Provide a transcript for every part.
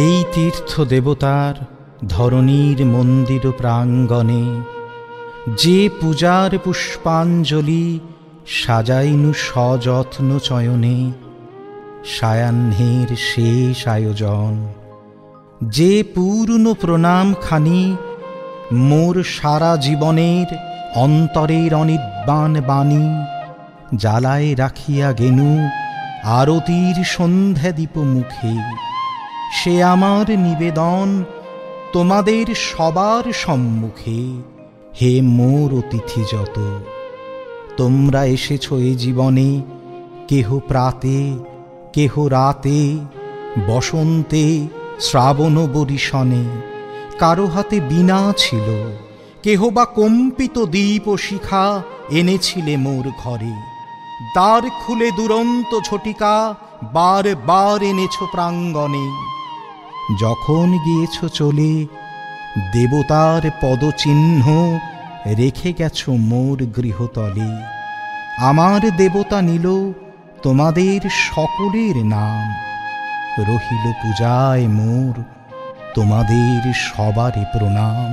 এই তীর্থ দেবতার ধরণীর মন্দির প্রাঙ্গণে যে পূজার পুষ্পাঞ্জলি সাজাইনু সযত্ন চয়নে, সায়াহ্নের শেষ আয়োজন, যে পূর্ণ প্রণামখানি মোর সারা জীবনের অন্তরের অনির্বাণ বাণী জ্বালায় রাখিয়া গেনু আরতির সন্ধ্যা দীপ মুখে, সে আমার নিবেদন তোমাদের সবার সম্মুখে। হে মোর অতিথি যত, তোমরা এসেছ এ জীবনে, কেহ প্রাতে কেহ রাতে, বসন্তে শ্রাবণ বরিশনে, কারো হাতে বীণা ছিল, কেহ বা কম্পিত দীপ ও শিখা এনেছিলে মোর ঘরে। দ্বার খুলে দুরন্ত ঝটিকা বার বার এনেছ প্রাঙ্গণে। যখন গিয়েছ চলে দেবতার পদচিহ্ন রেখে গেছ মোর গৃহতলে। আমার দেবতা নিল তোমাদের সকলের নাম, রহিল পূজায় মোর তোমাদের সবারে প্রণাম।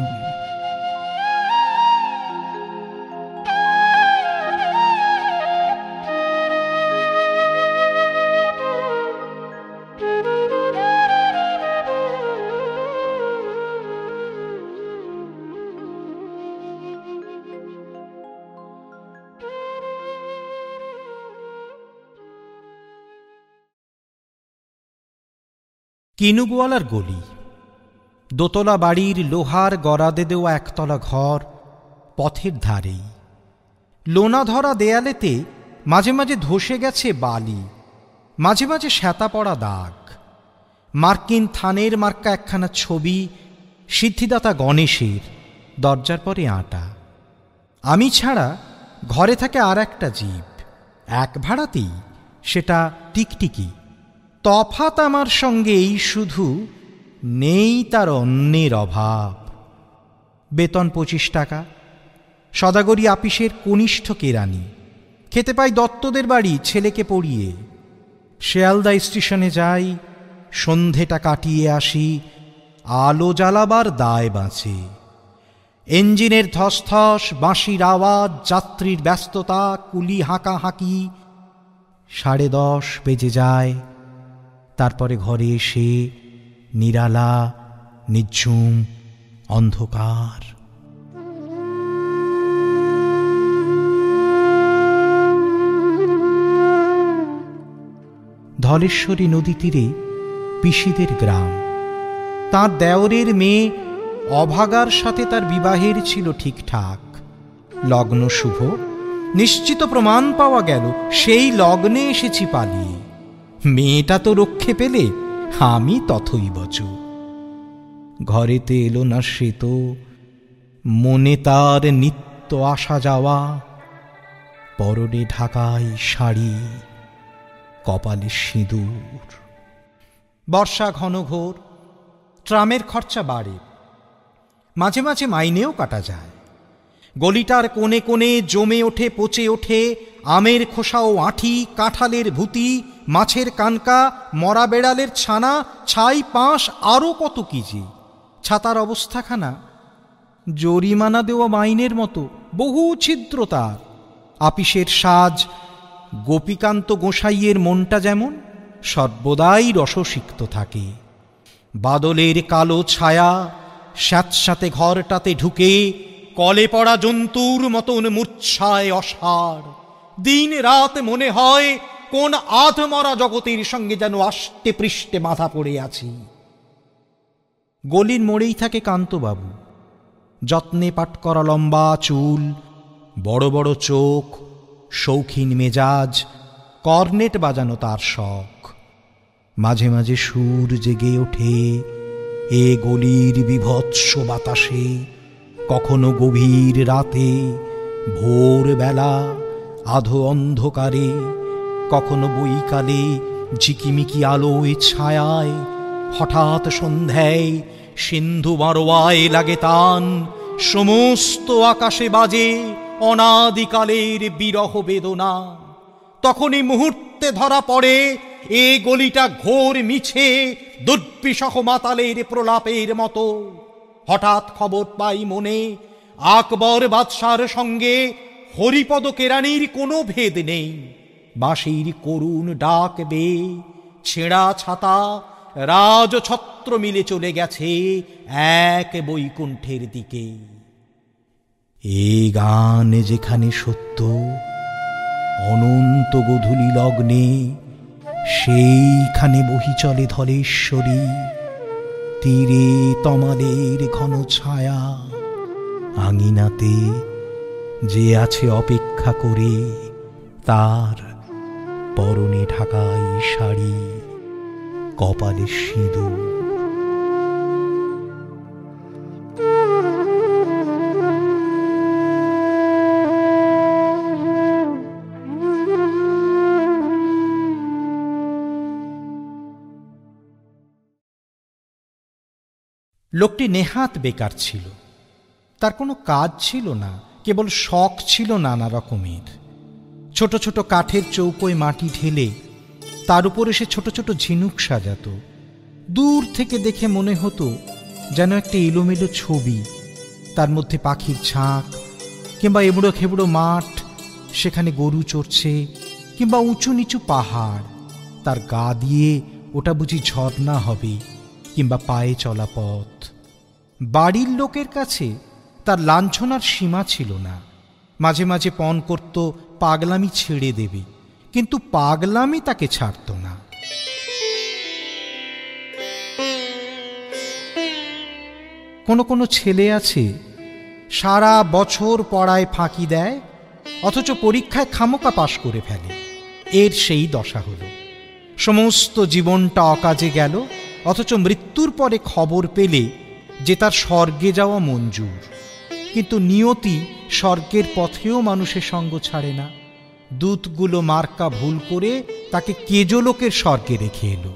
কিনুগোয়ালার গলি, দোতলা বাড়ির লোহার গরাদে দেওয়া একতলা ঘর পথের ধারেই। লোনা ধরা দেয়ালেতে মাঝে মাঝে ধসে গেছে বালি, মাঝে মাঝে শ্যাতা পড়া দাগ। মার্কিন থানের মার্কা একখানা ছবি সিদ্ধিদাতা গণেশের, দরজার পরে আঁটা। আমি ছাড়া ঘরে থাকে আর একটা জীব, এক ভাড়াতেই, সেটা টিকটিকি। তফাৎ আমার সঙ্গে এই শুধু, নেই তার অন্যের অভাব। বেতন 25 টাকা, সদাগরি আপিসের কনিষ্ঠ কেরানি। খেতে পাই দত্তদের বাড়ি ছেলেকে পড়িয়ে। শিয়ালদা স্টেশনে যাই, সন্ধেটা কাটিয়ে আসি, আলো জ্বালাবার দায় বাঁচে। ইঞ্জিনের ধসধস, বাঁশির আওয়াজ, যাত্রীর ব্যস্ততা, কুলি হাঁকাহাঁকি। 10:30 বেজে যায়। তারপরে ঘরে এসে নিরালা, নিঝুম, অন্ধকার। ধলেশ্বরী নদী তীরে পিসিদের গ্রাম। তাঁর দেওরের মেয়ে অভাগার সাথে তার বিবাহের ছিল ঠিকঠাক। লগ্ন শুভ, নিশ্চিত প্রমাণ পাওয়া গেল সেই লগ্নে এসেছি পালিয়ে। মেয়েটা তো রক্ষে পেলে, আমি তথৈবচ। ঘরেতে এলো না সে তো, মনে তার নিত্য আসা যাওয়া। পরনে ঢাকাই শাড়ি, কপালে সিঁদুর। বর্ষা ঘন ঘোর, ট্রামের খরচা বাড়ে, মাঝে মাঝে মাইনেও কাটা যায়। গলিটার কোণে কোণে জমে ওঠে, পচে ওঠে আমের খোসা ও আঁঠি, কাঁঠালের ভুতি, মাছের কানকা, মরা বেড়ালের ছানা, ছাই পাঁশ, আরও কত কি যে। ছাতার অবস্থাখানা জরিমানা দেওয়া মাইনের মতো, বহু ছিদ্র তার। আপিসের সাজ, গোপীকান্ত গোসাইয়ের মনটা যেমন সর্বদাই রসসিক্ত থাকে। বাদলের কালো ছায়া স্যাঁতস্যাঁতে ঘরটাতে ঢুকে কলে পড়া জন্তুর মতন মূর্ছায় অসাড়। দিন রাত মনে হয় কোন আধমরা জগতের সঙ্গে যেন আষ্টে পৃষ্ঠে বাঁধা পড়ে আছি। গলির মোড়েই থাকে কান্তবাবু, যত্নে পাট করা লম্বা চুল, বড় বড় চোখ, শৌখিন মেজাজ, কর্নেট বাজানো তার শখ। মাঝে মাঝে সুর জেগে ওঠে এ গলির বিভৎস বাতাসে, কখনো গভীর রাতে, ভোরবেলা, আধো অন্ধকারে, কখনো বৈকালে ঝিকিমিকি আলোয় ছায়ায়। হঠাৎ সন্ধ্যায় সিন্ধু মারোয়ায় লাগে তান, সমস্ত আকাশে বাজে অনাদিকালের বিরহ বেদনা। তখনই মুহূর্তে ধরা পড়ে এ গলিটা ঘোর মিছে দুর্বিষহ মাতালের প্রলাপের মতো। হঠাৎ খবর পাই মনে, আকবর বাদশার সঙ্গে হরিপদ কেরানির কোনো ভেদ নেই। বাঁশির করুণ ডাক বেয়ে ছেঁড়া ছাতা রাজছত্র মিলে চলে গেছে এক বৈকুণ্ঠের দিকে। এই গান যেখানে সত্য, অনন্ত গোধূলি লগ্নে সেইখানে বহি চলে ধলেশ্বরী। তীরে তমালের ঘন ছায়া, আঙিনাতে যে আছে অপেক্ষা করে, তার পরনে ঢাকাই শাড়ি, কপালে সিঁদুর। লোকটি নেহাত বেকার ছিল। তার কোনো কাজ ছিল না, কেবল শখ ছিল নানা রকমের। ছোট ছোট কাঠের চৌকোয় মাটি ঢেলে তার উপরে সে ছোট ছোট ঝিনুক সাজাত। দূর থেকে দেখে মনে হতো যেন একটা এলোমেলো ছবি, তার মধ্যে পাখির ঝাঁক, কিংবা এবড়ো খেবড়ো মাঠ, সেখানে গরু চড়ছে, কিংবা উঁচু নিচু পাহাড়, তার গা দিয়ে ওটা বুঝি ঝর্ণা হবে, কিংবা পায়ে চলা পথ। বাড়ির লোকের কাছে তার লাঞ্ছনার সীমা ছিল না। মাঝে মাঝে পণ করত পাগলামি ছেড়ে দেবে, কিন্তু পাগলামি তাকে ছাড়ত না। কোনো কোনো ছেলে আছে সারা বছর পড়ায় ফাঁকি দেয়, অথচ পরীক্ষায় খামোকা পাশ করে ফেলে। এর সেই দশা হল। সমস্ত জীবনটা অকাজে গেল, অথচ মৃত্যুর পরে খবর পেলে যে তার স্বর্গে যাওয়া মঞ্জুর। কিন্তু নিয়তি স্বর্গের পথেও মানুষের সঙ্গ ছাড়ে না। দূতগুলো মার্কা ভুল করে তাকে কেজোলোকের স্বর্গে রেখে এলো।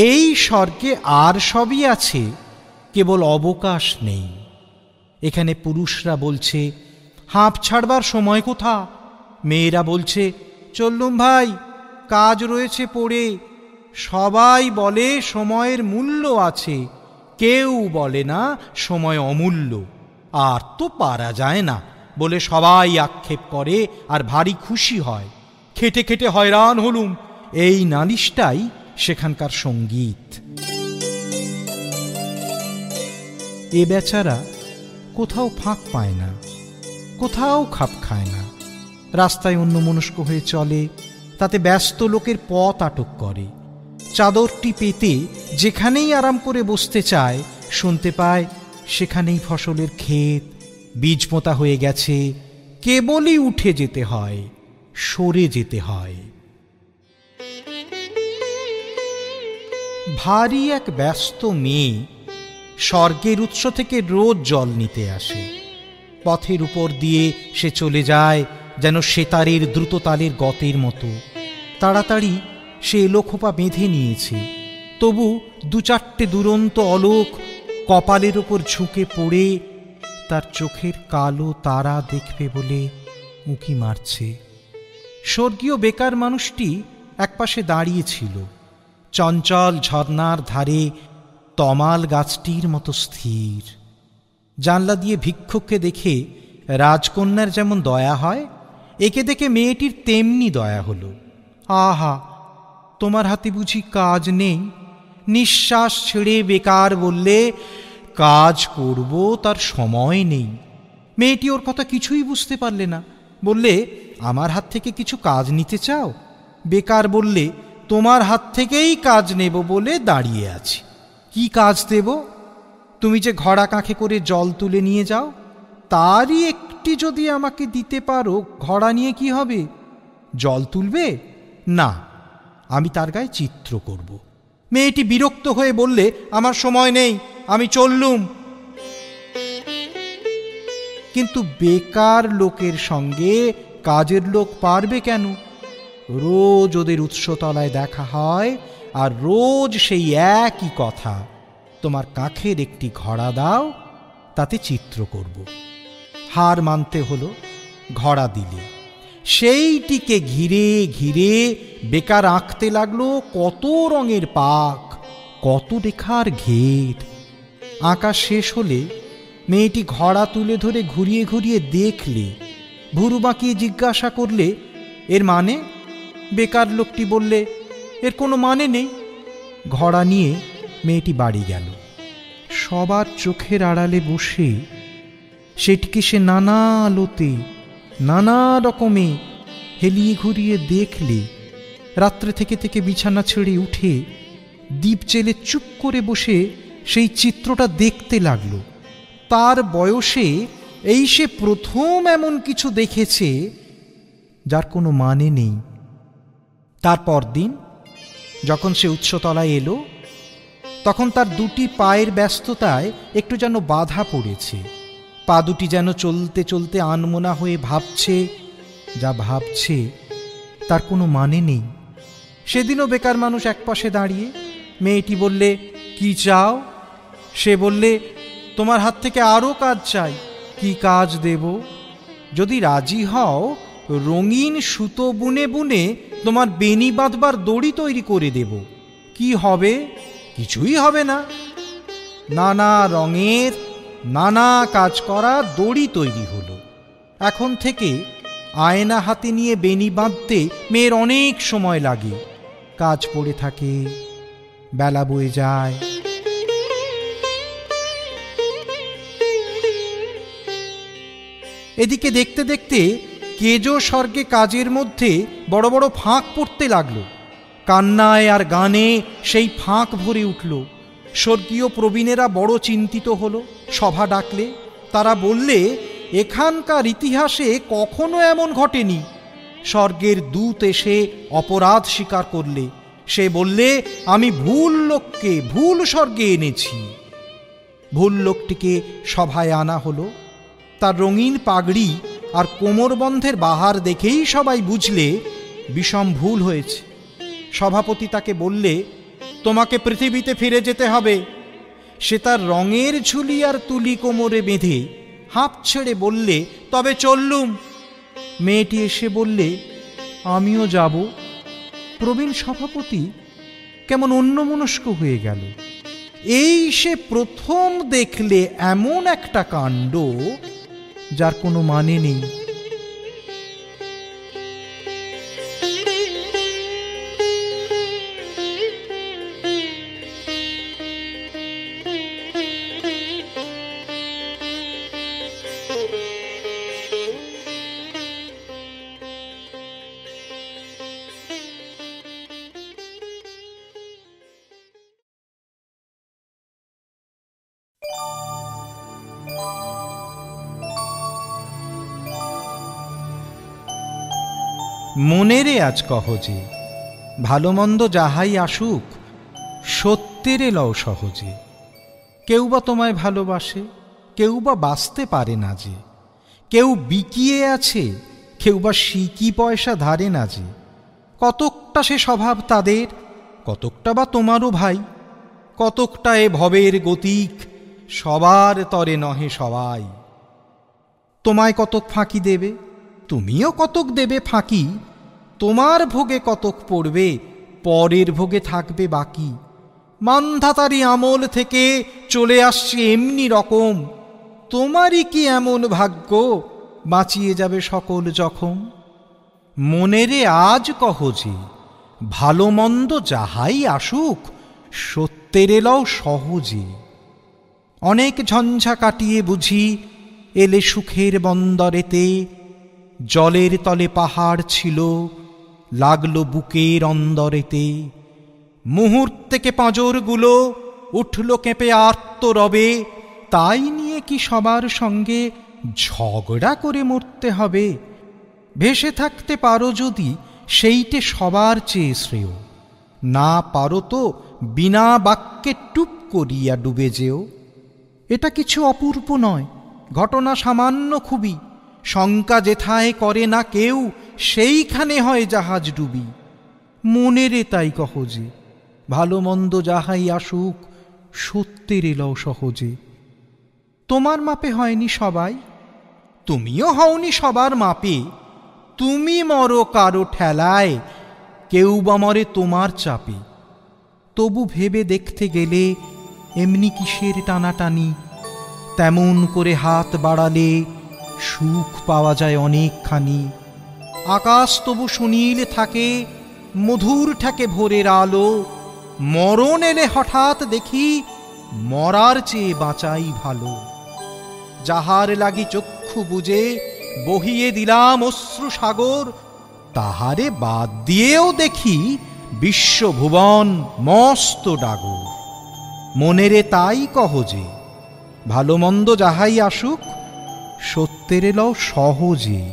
এই স্বর্গে আর সবই আছে, কেবল অবকাশ নেই। এখানে পুরুষরা বলছে হাঁপ ছাড়বার সময় কোথা, মেয়েরা বলছে চললুম ভাই, কাজ রয়েছে পড়ে। সবাই বলে সময়ের মূল্য আছে, কেউ বলে না সময় অমূল্য। আর তো পারা যায় না বলে সবাই আক্ষেপ করে আর ভারী খুশি হয়। খেটে খেটে হয়রান হলুম, এই নালিশটাই সেখানকার সঙ্গীত। এ বেচারা কোথাও ফাঁক পায় না, কোথাও খাপ খায় না। রাস্তায় অন্যমনস্ক হয়ে চলে, তাতে ব্যস্ত লোকের পথ আটক করে। চাদরটি পেতে যেখানেই আরাম করে বসতে চায়, শুনতে পায় সেখানেই ফসলের ক্ষেত, বীজ পোঁতা হয়ে গেছে, কেবলই উঠে যেতে হয়, সরে যেতে হয়। ভারী এক ব্যস্ত মেয়ে স্বর্গের উৎস থেকে রোজ জল নিতে আসে। পথের উপর দিয়ে সে চলে যায় যেন সেতারের দ্রুততালের গতের মতো। তাড়াতাড়ি সে এলোখোপা বেঁধে নিয়েছে, তবু দু চারটে দুরন্ত অলোক কপালের ওপর ঝুঁকে পড়ে তার চোখের কালো তারা দেখবে বলে উঁকি মারছে। স্বর্গীয় বেকার মানুষটি একপাশে দাঁড়িয়েছিল, চঞ্চল ঝর্নার ধারে তমাল গাছটির মতো স্থির। জানলা দিয়ে ভিক্ষুককে দেখে রাজকন্যার যেমন দয়া হয়, একে দেখে মেয়েটির তেমনি দয়া হলো। আহা, তোমার হাতে বুঝি কাজ নেই? নিঃশ্বাস ছেড়ে বেকার বললে কাজ করব তার সময় নেই। মেয়েটি ওর কথা কিছুই বুঝতে পারলে না, বললে আমার হাত থেকে কিছু কাজ নিতে চাও? বেকার বললে তোমার হাত থেকেই কাজ নেব বলে দাঁড়িয়ে আছি। কি কাজ দেব? তুমি যে ঘড়া কাঁখে করে জল তুলে নিয়ে যাও, তারই একটি যদি আমাকে দিতে পারো, ঘড়া নিয়ে কি হবে? জল তুলবে না, আমি তার গায়ে চিত্র করব। মেয়েটি বিরক্ত হয়ে বললে আমার সময় নেই, আমি চললুম। কিন্তু বেকার লোকের সঙ্গে কাজের লোক পারবে কেন? রোজ ওদের উৎসতলায় দেখা হয়, আর রোজ সেই একই কথা, তোমার কাঁখের একটি ঘড়া দাও, তাতে চিত্র করব। হার মানতে হলো। ঘড়া দিলে সেইটিকে ঘিরে ঘিরে বেকার আঁকতে লাগলো কত রঙের পাক, কত রেখার ঘের। আঁকা শেষ হলে মেয়েটি ঘড়া তুলে ধরে ঘুরিয়ে ঘুরিয়ে দেখলে, ভুরু বাঁকিয়ে জিজ্ঞাসা করলে, এর মানে? বেকার লোকটি বললে, এর কোনো মানে নেই। ঘড়া নিয়ে মেয়েটি বাড়ি গেল। সবার চোখের আড়ালে বসে সেটিকে সে নানা আলোতে নানা রকমে হেলিয়ে ঘুরিয়ে দেখলে। রাত্রে থেকে থেকে বিছানা ছেড়ে উঠে দীপ জেলে চুপ করে বসে সেই চিত্রটা দেখতে লাগলো। তার বয়সে এই সে প্রথম এমন কিছু দেখেছে যার কোনো মানে নেই। তারপর দিন যখন সে উচ্চতলায় এলো, তখন তার দুটি পায়ের ব্যস্ততায় একটু যেন বাধা পড়েছে। পা দুটি যেন চলতে চলতে আনমনা হয়ে ভাবছে, যা ভাবছে তার কোনো মানে নেই। সেদিনও বেকার মানুষ একপাশে দাঁড়িয়ে। মেয়েটি বললে, কি চাও? সে বললে, তোমার হাত থেকে আরও কাজ চাই। কি কাজ দেব? যদি রাজি হও, রঙিন সুতো বুনে বুনে তোমার বেনি বাঁধবার দড়ি তৈরি করে দেব। কি হবে? কিছুই হবে না। নানা রঙের নানা কাজ করা দড়ি তৈরি হলো। এখন থেকে আয়না হাতে নিয়ে বেনি বাঁধতে মেয়ের অনেক সময় লাগে। কাজ পড়ে থাকে, বেলা বয়ে যায়। এদিকে দেখতে দেখতে কেজো স্বর্গে কাজের মধ্যে বড় বড় ফাঁক পড়তে লাগলো। কান্নায় আর গানে সেই ফাঁক ভরে উঠল। স্বর্গীয় প্রবীণেরা বড় চিন্তিত হলো। সভা ডাকলে। তারা বললে, এখানকার ইতিহাসে কখনো এমন ঘটেনি। স্বর্গের দূত এসে অপরাধ স্বীকার করলে। সে বললে, আমি ভুল লোককে ভুল স্বর্গে এনেছি। ভুল লোকটিকে সভায় আনা হলো। তার রঙিন পাগড়ি আর কোমরবন্ধের বাহার দেখেই সবাই বুঝলে বিষম ভুল হয়েছে। সভাপতি তাকে বললে, তোমাকে পৃথিবীতে ফিরে যেতে হবে। সে তার রঙের ঝুলি আর তুলি কোমরে বেঁধে হাঁপ ছেড়ে বললে, তবে চললুম। মেয়েটি এসে বললে, আমিও যাব। প্রবীণ সভাপতি কেমন অন্যমনস্ক হয়ে গেল। এই সে প্রথম দেখলে এমন একটা কাণ্ড যার কোনো মানে নেই। মনেরে আজ কহ যে, ভালো মন্দ যাহাই আসুক, সত্যেরে লও সহজে। কেউ বা তোমায় ভালোবাসে, কেউ বা বাঁচতে পারে না যে। কেউ বিকিয়ে আছে, কেউ বা সিকি পয়সা ধারে না যে। কতকটা সে স্বভাব তাদের, কতকটা বা তোমারও ভাই। কতকটা এ ভবের গতিক, সবার তরে নহে সবাই। তোমায় কতক ফাঁকি দেবে, তুমিও কতক দেবে ফাঁকি। তোমার ভোগে কতক পড়বে, পরের ভোগে থাকবে বাকি। মান্ধাতারি আমল থেকে চলে আসছে এমনি রকম। তোমারই কি এমন ভাগ্য, বাঁচিয়ে যাবে সকল জখম। মনেরে আজ কহ যে, ভালো মন্দ যাহাই আসুক, সত্যেরে লও সহজে। অনেক ঝঞ্ঝা কাটিয়ে বুঝি এলে সুখের বন্দরেতে। জলের তলে পাহাড় ছিল, লাগলো বুকের অন্দরেতে। মুহূর্তেকে পাঁজরগুলো উঠল কেঁপে আর্তরবে। তাই নিয়ে কি সবার সঙ্গে ঝগড়া করে মরতে হবে? ভেসে থাকতে পারো যদি, সেইটে সবার চেয়ে শ্রেয়। না পারো তো বিনা বাক্যে টুপ করিয়া ডুবে যেও। এটা কিছু অপূর্ব নয়, ঘটনা সামান্য খুবই। শঙ্কা যেথায় করে না কেউ, সেইখানে হয় জাহাজ ডুবি। মনেরে তাই কহ যে, ভালো মন্দ যাহাই আসুক, সত্যের লও সহজে। তোমার মাপে হয়নি সবাই, তুমিও হওনি সবার মাপে। তুমি মরো কারো ঠেলায়, কেউ বা মরে তোমার চাপে। তবু ভেবে দেখতে গেলে এমনি কিসের টানাটানি, তেমন করে হাত বাড়ালে সুখ পাওয়া যায় অনেকখানি। আকাশ তবু সুনীল থাকে, মধুর ঠেকে ভোরের আলো। মরণ এলে হঠাৎ দেখি, মরার চেয়ে বাঁচাই ভালো। যাহার লাগি চক্ষু বুজে বহিয়ে দিলাম অশ্রু সাগর, তাহারে বাদ দিয়েও দেখি বিশ্বভুবন মস্ত ডাগর। মনেরে তাই কহ যে, ভালো মন্দ যাহাই আসুক, সত্যের লও সহজে।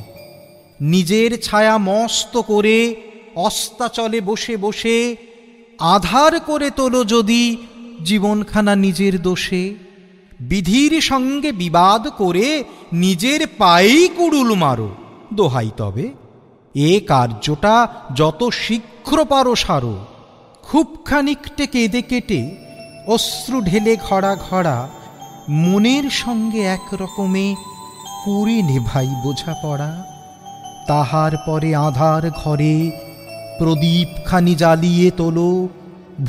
নিজের ছায়া মস্ত করে অস্তাচলে বসে বসে আধার করে তোলো যদি জীবনখানা নিজের দোষে। বিধির সঙ্গে বিবাদ করে নিজের পায়েই কুড়ুল মারো, দোহাই তবে এ কার্যটা যত শীঘ্র পারো সারো। খুব খানিকটে কেঁদে কেটে অশ্রু ঢেলে ঘড়া ঘড়া মনের সঙ্গে এক রকমে করে নেভাই বোঝাপড়া। তাহার পরে আধার ঘরে প্রদীপখানি জ্বালিয়ে তোলো,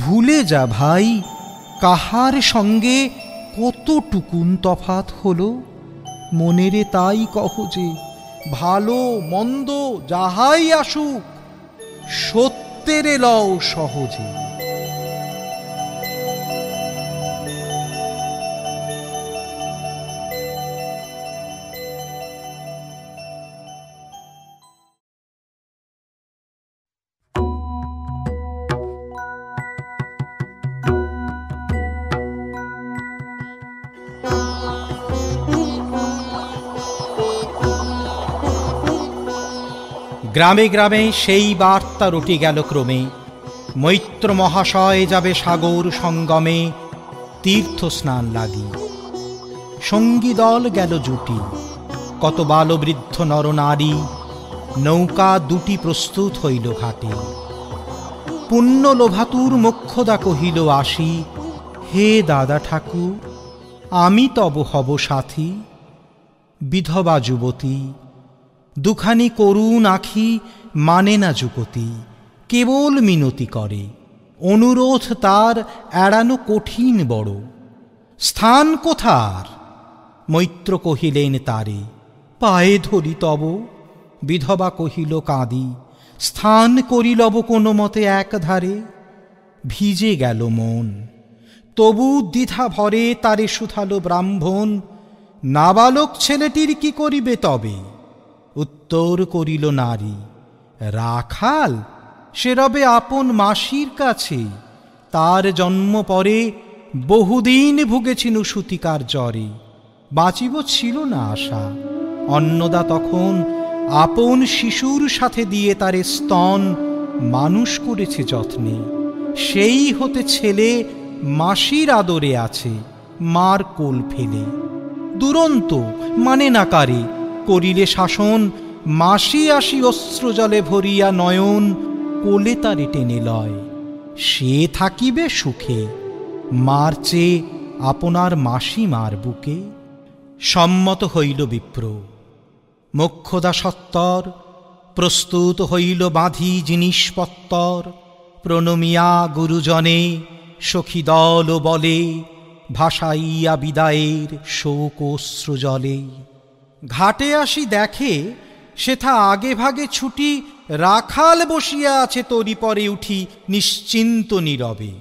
ভুলে যা ভাই কাহার সঙ্গে কতটুকুন তফাৎ হলো। মনেরে তাই কহ যে, ভালো মন্দ যাহাই আসুক, সত্যেরে লও সহজে। গ্রামে গ্রামে সেই বার্তা রটে গেল ক্রমে, মৈত্র মহাশয় যাবে সাগর সঙ্গমে তীর্থ স্নান লাগি। সঙ্গী দল গেল জুটি, কত বালবৃদ্ধ নরনারী, নৌকা দুটি প্রস্তুত হইল ঘাটে। পুণ্য লোভাতুর মোক্ষদা কহিল আসি, হে দাদা ঠাকুর আমি তব হব সাথী। বিধবা যুবতী দুখানি করুণ আখি মানে না যুগতি, কেবল মিনতি করে, অনুরোধ তার এড়ানো কঠিন বড়। স্থান কোথার? মৈত্র কহিলেন তারে, পায়ে ধরি তব। বিধবা কহিল কাঁদি, স্থান করিলব কোনো মতে একধারে। ভিজে গেল মন, তবু দ্বিধা ভরে তারে শুধালো ব্রাহ্মণ, নাবালক ছেলেটির কি করিবে তবে? উত্তর করিল নারী, রাখাল সে রবে আপন মাসির কাছে, তার জন্ম পরে বহুদিন ভুগেছিনু সুতিকার জ্বরে। বাঁচিব ছিল না আশা। অন্নদা তখন আপন শিশুর সাথে দিয়ে তারে স্তন মানুষ করেছে যত্নে। সেই হতে ছেলে মাসির আদরে আছে, মার কোল ফেলে। দুরন্ত মানে না কারে, করিলে শাসন মাসি আসি অশ্রুজলে ভরিয়া নয়ন কোলে তারে টেনে লয়। সে থাকিবে সুখে, মার চেয়ে আপনার মাসি মার বুকে। সম্মত হইল বিপ্র, মোক্ষদা সত্তর প্রস্তুত হইল বাঁধি জিনিসপত্তর। প্রণমিয়া গুরুজনে সখী দল বলে, ভাসাইয়া বিদায়ের শোক অশ্রুজলে। ঘাটে আসি দেখে সেথা আগে ভাগে ছুটি রাখাল বসিয়া আছে তরি পরে উঠি নিশ্চিন্ত নীরবে।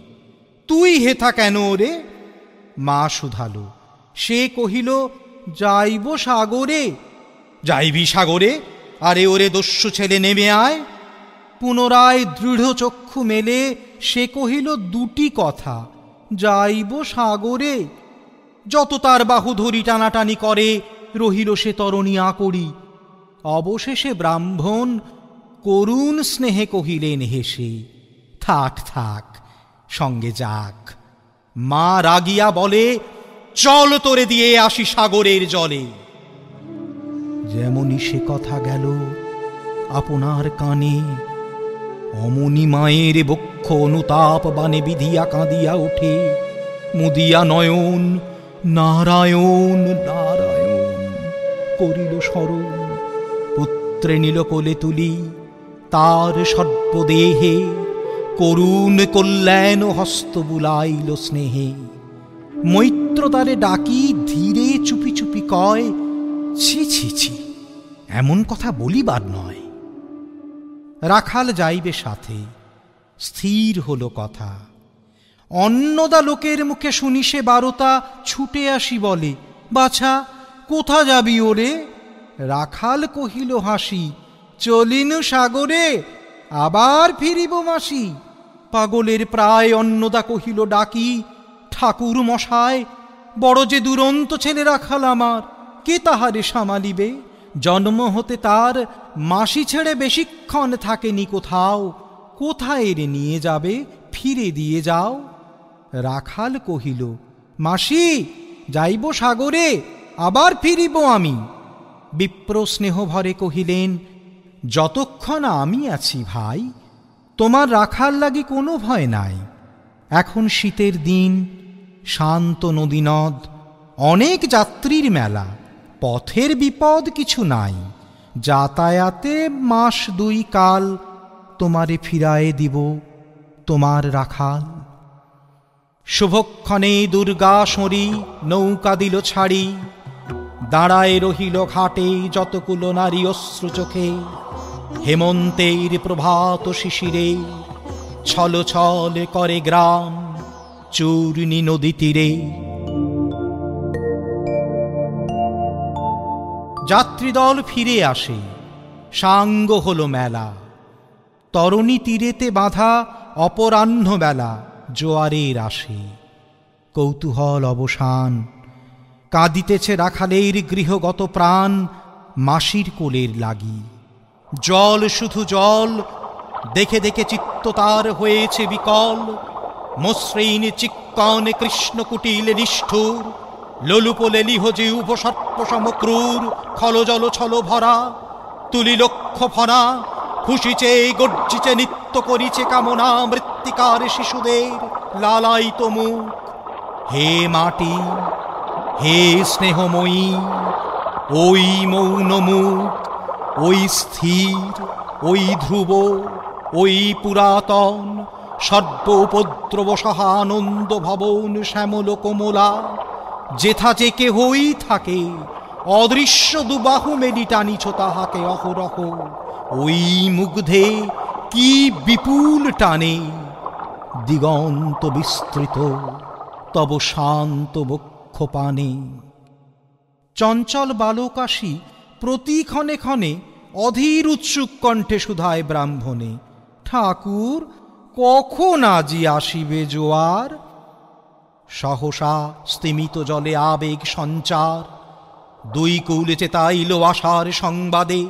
তুই হেথা কেন ওরে? মা শুধালো। সে কহিল, যাইব সাগরে। যাইবি সাগরে? আরে ওরে দস্যু ছেলে নেমে আয়। পুনরায় দৃঢ় চক্ষু মেলে সে কহিল দুটি কথা, যাইব সাগরে। যত তার বাহু ধরি টানাটানি করে রহিল সে তরণী আকড়ি। অবশেষে ব্রাহ্মণ করুণ স্নেহে কহিলেন হেসে, থাক থাক সঙ্গে যাক। মা রাগিয়া বলে, চল তোরে দিয়ে আসি সাগরের জলে। যেমনই সে কথা গেল আপনার কানে, অমনি মায়ের বক্ষ অনুতাপ বানে বিধিয়া কাঁদিয়া ওঠে, মুদিয়া নয়ন নারায়ণ নারায়ণ করিল স্মরণ। মৈত্রে নিল কোলে তুলি, তার সর্বদেহে করুণ কল্যাণ হস্ত বুলাইল স্নেহে। মৈত্র তারে ডাকি ধীরে চুপি চুপি কয়, ছি ছি ছি, এমন কথা বলিবার নয়। রাখাল যাইবে সাথে, স্থির হল কথা। অন্নদা লোকের মুখে শুনি সে বারতা, ছুটে আসি বলে, বাছা কোথা যাবি ওরে? রাখাল কহিল হাসি, চলিনু সাগরে, আবার ফিরিব মাসি। পাগলের প্রায় অন্নদা কহিল ডাকি, ঠাকুর মশায়, বড় যে দুরন্ত ছেলে রাখাল আমার, কে তাহারে সামালিবে? জন্ম হতে তার মাসি ছেড়ে বেশিক্ষণ থাকেনি কোথাও, কোথায় রে নিয়ে যাবে, ফিরে দিয়ে যাও। রাখাল কহিল, মাসি যাইব সাগরে, আবার ফিরিব আমি। বিপ্র স্নেহ ভরে কহিলেন, যতক্ষণ আমি আছি ভাই, তোমার রাখাল লাগি কোনো ভয় নাই। এখন শীতের দিন, শান্ত নদীনদ, অনেক যাত্রীর মেলা, পথের বিপদ কিছু নাই। যাতায়াতে মাস দুই কাল, তোমারে ফিরায়ে দিব তোমার রাখাল। শুভক্ষণে দুর্গা সরি নৌকা দিল ছাড়ি, দাঁড়ায় রহিল ঘাটে যতকুলো নারী অশ্রু চোখে। হেমন্তের প্রভাত শিশিরে ছল ছল করে গ্রাম চূর্ণী নদী তীরে। যাত্রীদল ফিরে আসে, সাঙ্গ হল মেলা। তরণী তীরেতে বাঁধা অপরাহ্ন বেলা, জোয়ারের আসে। কৌতূহল অবসান, কাঁদিতেছে রাখালের গৃহগত প্রাণ মাসির কোলের লাগি। জল শুধু জল, দেখে দেখে চিত্ত তার হয়েছে বিকল। মসৃণ চিক্কন কৃষ্ণকুটিল নিষ্ঠুর, লোলুপলে লিহজে উপসর্প সমক্রূর। খলজল ছল ভরা, তুলি লক্ষ ফনা, খুশিচে গর্জিচে নিত্য করিছে কামনা মৃত্তিকার শিশুদের লালায়িত মুখ। হে মাটি, হে স্নেহময়ী, ওই মৌন মুখ, ওই স্থির, ওই ধ্রুব, ওই পুরাতন, সর্ব উপদ্রব সহা আনন্দ ভবন শ্যামল কোমলা, যেথা যে কেহই থাকে, অদৃশ্য দুবাহু মেলি টানিছ তাহাকে অহরহ। ওই মুগ্ধে কি বিপুল টানে, দিগন্ত বিস্তৃত তব শান্ত বক্ষ পানে। চঞ্চল বালকাশী প্রতি ক্ষণে ক্ষণে অধীর উৎসুক কণ্ঠে শুধায় ব্রাহ্মণে, ঠাকুর কখন আজি আসিবে জোয়ার? সহসা স্তিমিত জলে আবেগ সঞ্চার, দুই কুল চেতাইল আশার সংবাদে।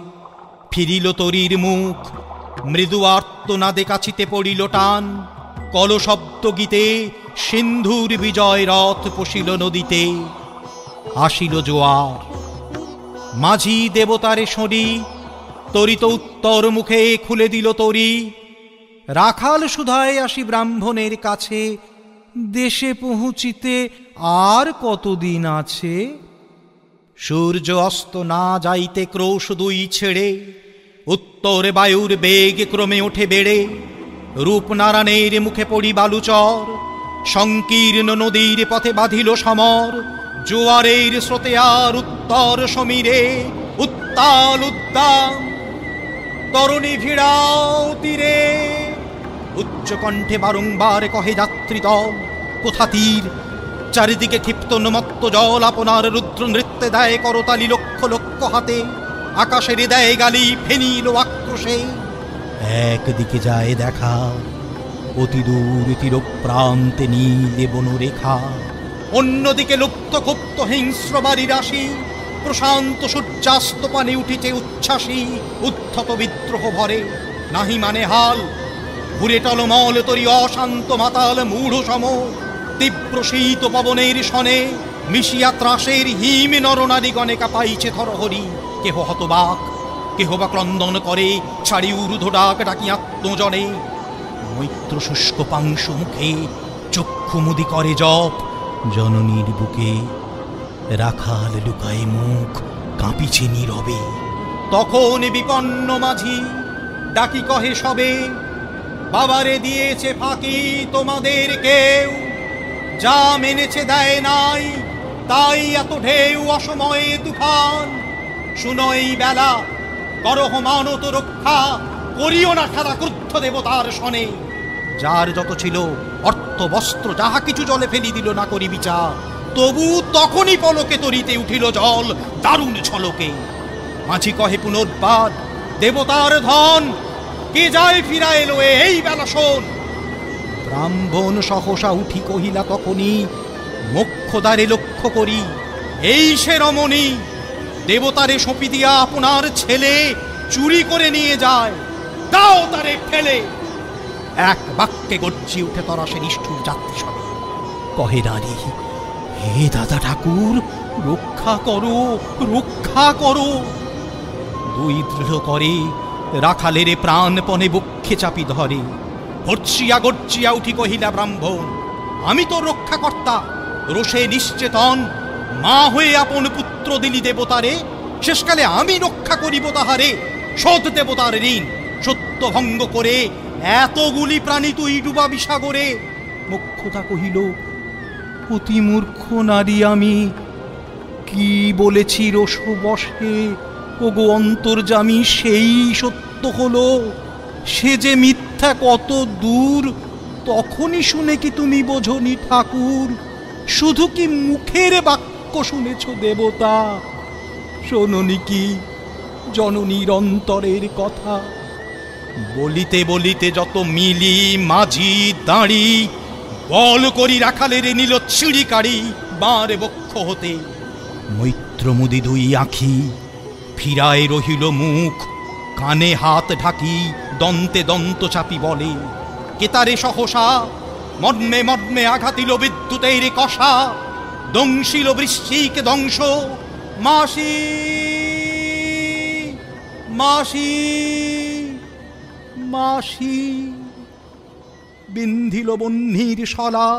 ফিরিল তরীর মুখ, মৃদু আর্তনাদে কাছিতে পড়িল টান। কলশব্দ গীতে সিন্ধুর বিজয় রথ পশিল নদীতে। আসিল জোয়ার, মাঝি দেবতারে সরি, তরিত উত্তর মুখে খুলে দিল তরি। রাখাল শুধায় আসি ব্রাহ্মণের কাছে, দেশে পৌঁছিতে আর কতদিন আছে? সূর্য অস্ত না যাইতে ক্রোশ দুই ছেড়ে, উত্তরে বায়ুর বেগ ক্রমে ওঠে বেড়ে। রূপনারায়ণের মুখে পড়ি বালুচর, সংকীর্ণ নদীর পথে বাঁধিল সমর। জোয়ারের স্রোতে আর উত্তর সমীরে উত্তাল উদ্দাম, তরুণী ভিড়াও তীরে। উচ্চ কণ্ঠে বারংবার কহে যাত্রী দল, কোথা তীর? চারিদিকে ক্ষিপ্ত উন্মত্ত জল আপনার রুদ্র নৃত্যে দেয় করতালি লক্ষ লক্ষ হাতে। আকাশের দেয় গালি ফেনিল আক্রোশে। একদিকে যায় দেখা, অতি দূর তীর প্রান্তে নীলে বনরেখা। অন্যদিকে লুপ্ত গুপ্ত হিংস্র বাড়ি রাশি। প্রশান্ত সূর্যাস্ত পানে উঠিছে উচ্ছ্বাসী। উদ্ধত বিদ্রোহ ভরে নাহি মানে হাল। ঘুরে টলমল তরি অশান্ত মাতাল মূঢ় সম। তীব্র শীত পবনের শনে মিশিয়া ত্রাসের হিম নরনারীগণে কাঁপাইছে থরহরি। কেহ হতবাক, কেহ বা ক্রন্দন করে, ছাড়ি ঊর্ধ্ব ডাক ডাকি আত্মজনে। মৈত্র শুষ্ক পাংশু মুখে চক্ষু মুদি করে জপ। জননীর বুকে রাখাল লুকায় মুখ, কাঁপিছে নীরবে। তখন বিপন্ন মাঝি ডাকি কহে সবে, বাবারে দিয়েছে ফাঁকি তোমাদের কেউ, যা মেনেছে দেয় নাই, তাই এত ঢেউ অসময়ে তুফান। শুনো এই বেলা, করহ মানত রক্ষা, করিও না খেলা ক্রুদ্ধ দেবতার শনে। যার যত ছিল অর্থ বস্ত্র যাহা কিছু জলে ফেলি দিল না করি বিচার, তবু তখনই পলকে তরিতে উঠিল জল দারুণ ছলকে। মাঝি কহে পুনর্বার, দেবতার ধন কে যায় ফিরা এলো এই বেলা শোন। ব্রাহ্মণ সহসা উঠি কহিলা তখনই, মোক্ষদ্বারে লক্ষ্য করি এই সে রমণী, দেবতারে সঁপি দিয়া আপনার ছেলে চুরি করে নিয়ে যায়, দাও তারে ফেলে। এক বাক্যে গর্জি উঠে তরা সে নিষ্ঠুর যাত্রী সবে, কহে নারী, হে দাদা ঠাকুর, রক্ষা করো, রক্ষা করো। দুই দৃঢ় করে রাখালের প্রাণপণে বক্ষে চাপি ধরে, গর্জিয়া গর্জিয়া উঠি কহিলা ব্রাহ্মণ, আমি তো রক্ষাকর্তা। রোষে নিশ্চেতন মা হয়ে আপন পুত্র দিলি দেবতারে, শেষকালে আমি রক্ষা করিব তাহারে। শোধ দেবতার ঋণ, সত্য ভঙ্গ করে এতগুলি প্রাণী তুই ডুবাবি সাগরে। মোক্ষদা কহিল, অতি মূর্খ নারী আমি, কি বলেছি রোষ বসে, ওগো অন্তর্যামী সেই সত্য হলো। সে যে মিথ্যা কত দূর, তখনই শুনে কি তুমি বোঝনি ঠাকুর? শুধু কি মুখের বাক্য শুনেছ দেবতা, শোনোনি কি জননীর অন্তরের কথা? বলিতে বলিতে যত মিলি মাঝি দাঁড়ি, বল করি রাখালের নিল ছিঁড়ি কাড়ি বার বক্ষ হতে। মৈত্রমুদি দুই আঁখি ফিরায় রহিল মুখ, কানে হাত ঢাকি দন্তে দন্ত চাপি বলে, কেতারে সহসা মর্মে মর্মে আঘাতিল বিদ্যুতের কষা, দংশিল বৃশ্চিক দংশ। মাসি মাসি মাসি, বিন্ধিল বহ্নির শলা,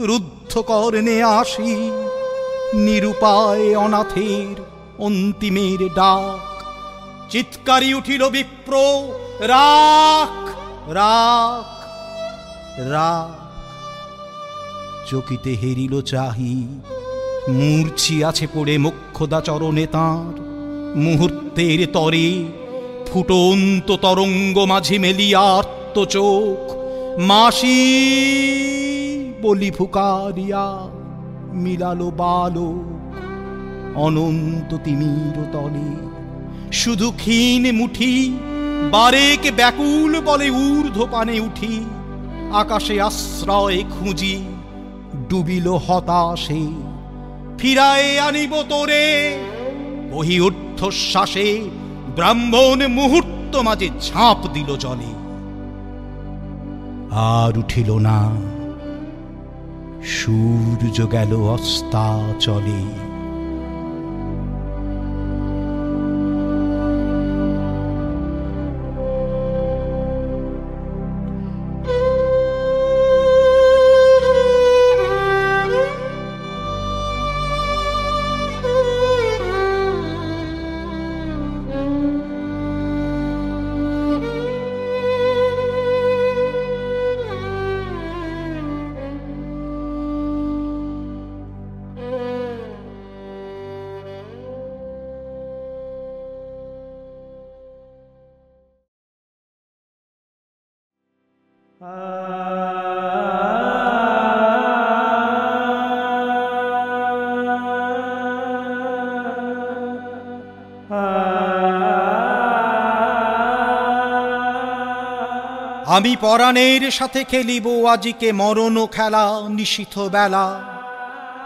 রুদ্ধ কর্ণে আসি, নিরুপায় অনাথের অন্তিমের ডাক। চিৎকারি উঠিল বিপ্র, রাখ রাখ রাখ। চকিতে হেরিল চাহি, মূর্ছি আছে পড়ে মোক্ষদা চরণে তাঁর। মুহূর্তের তরে ফুটন্ত তরঙ্গ মাঝে মেলিয়া আর্ত চোখ, মাসি বলি ফুকারিয়া মিলালো বালক অনন্ত তিমির তলে। শুধু ক্ষীণ মুঠি বারেক ব্যাকুল বলে ঊর্ধ্ব পানে উঠি, আকাশে আশ্রয় খুঁজি ডুবিল হতাশে। ফিরায়ে আনিব তোরে কহি ঊর্ধ্বশ্বাসে, ব্রাহ্মণ মুহূর্ত মাঝে ঝাঁপ দিল জলে। আর উঠিল না, সূর্য গেল অস্তাচলে। আমি পরাণের সাথে খেলিব আজিকে মরণ খেলা। নিশীথ বেলা,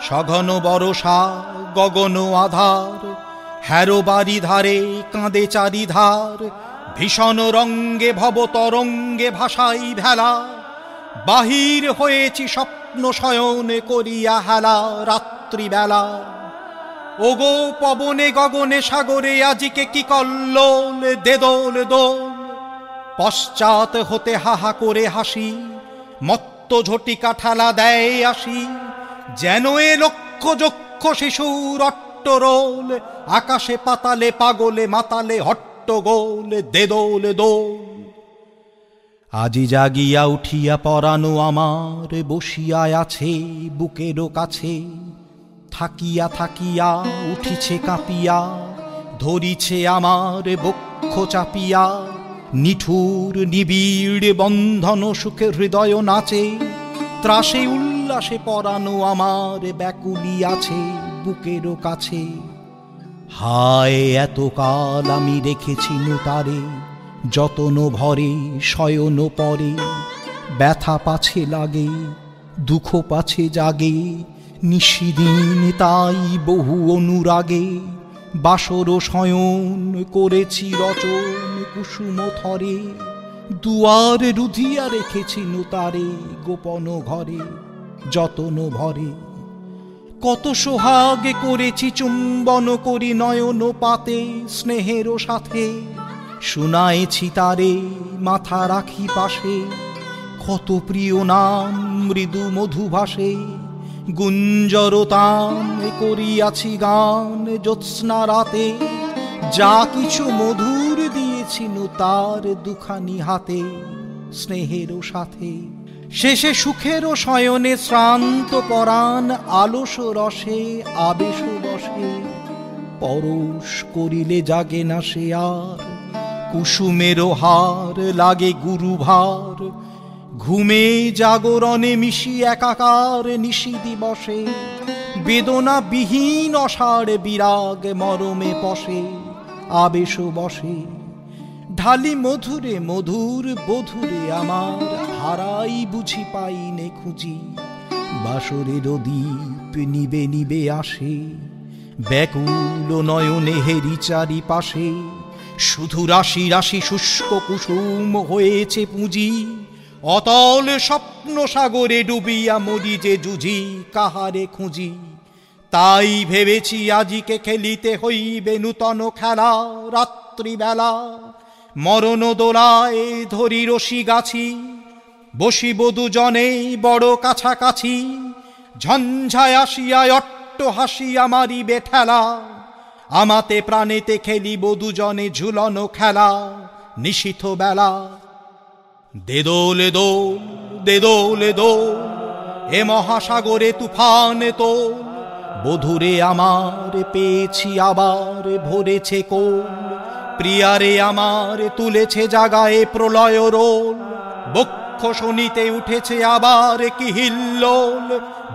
সঘন বরষা, গগন আধার, হ্যারো বাড়ি ধারে কাঁদে চারিধার। ভীষণ রঙ্গে ভব তরঙ্গে ভাসাই ভেলা, বাহির হয়েছি স্বপ্ন শয়নে করিয়া হেলা রাত্রিবেলা। ওগো পবনে গগনে সাগরে আজিকে কি কল্লোল, দে দোল দোল। পশ্চাৎ হতে হাহা করে হাসি, মত্ত ঝটিকা ঠেলা দেয় আসি। যেন এ লক্ষ যক্ষ শিশুর অট্ট হট্টরোল, আকাশে পাতালে পাগলে মাতালে হট্টগোল, দে দোল দোল। আজি জাগিয়া উঠিয়া পরানো আমার বসিয়া আছে বুকেরও কাছে, থাকিয়া থাকিয়া উঠিছে কাঁপিয়া, ধরিছে আমার বক্ষ চাপিয়া, নিঠুর নিবিড় বন্ধন সুখে হৃদয় নাচে, ত্রাসে উল্লাসে পরানো আমার ব্যাকুলি আছে বুকেরও কাছে। হায় এতকাল আমি রেখেছি তারে, যতন ভরে শয়ন পরে, ব্যথা পাছে লাগে দুঃখ পাছে জাগে, নিশিদিন তাই বহু অনুরাগে, বাসর শয়ন করেছি রচন কুসুম থরে, দুয়ার রুধিয়া রেখেছি তারে গোপন ঘরে যতন ভরে। কত সোহাগে করেছি চুম্বন করি নয়ন পাতে স্নেহের সাথে, শুনায়েছি তারে মাথা রাখি পাশে, কত প্রিয় নাম মৃদু মধু ভাসে, গুঞ্জরতান করিয়াছি গান জ্যোৎস্না রাতে, যা কিছু মধুর দিয়েছি তার দুখানি হাতে স্নেহের সাথে। শেষে সুখেরও শয়নে শ্রান্ত পরাণ আলস রসে আবেশ বসে, পরশ করিলে জাগে না সে আর, কুসুমেরও হার লাগে গুরুভার, ঘুমে জাগরণে মিশি একাকার নিশি দিবসে, বেদনা বিহীন অসার বিরাগ মরমে পশে আবেশ বসে। ঢালি মধুরে মধুর বধুরে আমার, হারাই বুঝি পাই নে খুঁজি, বাসরের দ্বীপ নিবে নিবে আসে, ব্যাকুল নয়নে হেরি চারি পাশে, শুধু রাশি রাশি শুষ্ক কুসুম হয়েছে পুঁজি, অতল স্বপ্ন সাগরে ডুবিয়া মরি যে জুঝি কাহারে খুঁজি। তাই ভেবেছি আজিকে খেলিতে হইবে নূতন খেলা রাত্রিবেলা, মরণ দোলায় ধরি রশি গাছি, বসিব দুজনে বড় কাছাকাছি, ঝঞ্ঝায় আসিয়া অট্ট হাসিয়া মারিবে ঠেলা, আমাতে প্রাণেতে খেলিব দুজনে ঝুলনো খেলা নিশীথ বেলা। দে দোলে দোল দে দোলে দোল, এ মহাসাগরে তুফান তোল, বধুরে আমার পেয়েছি আবার ভরেছে কোল, প্রিয়ারে আমার তুলেছে জাগায়ে প্রলয় রোল, বক্ষ শনিতে উঠেছে আবার কি হিল্লোল,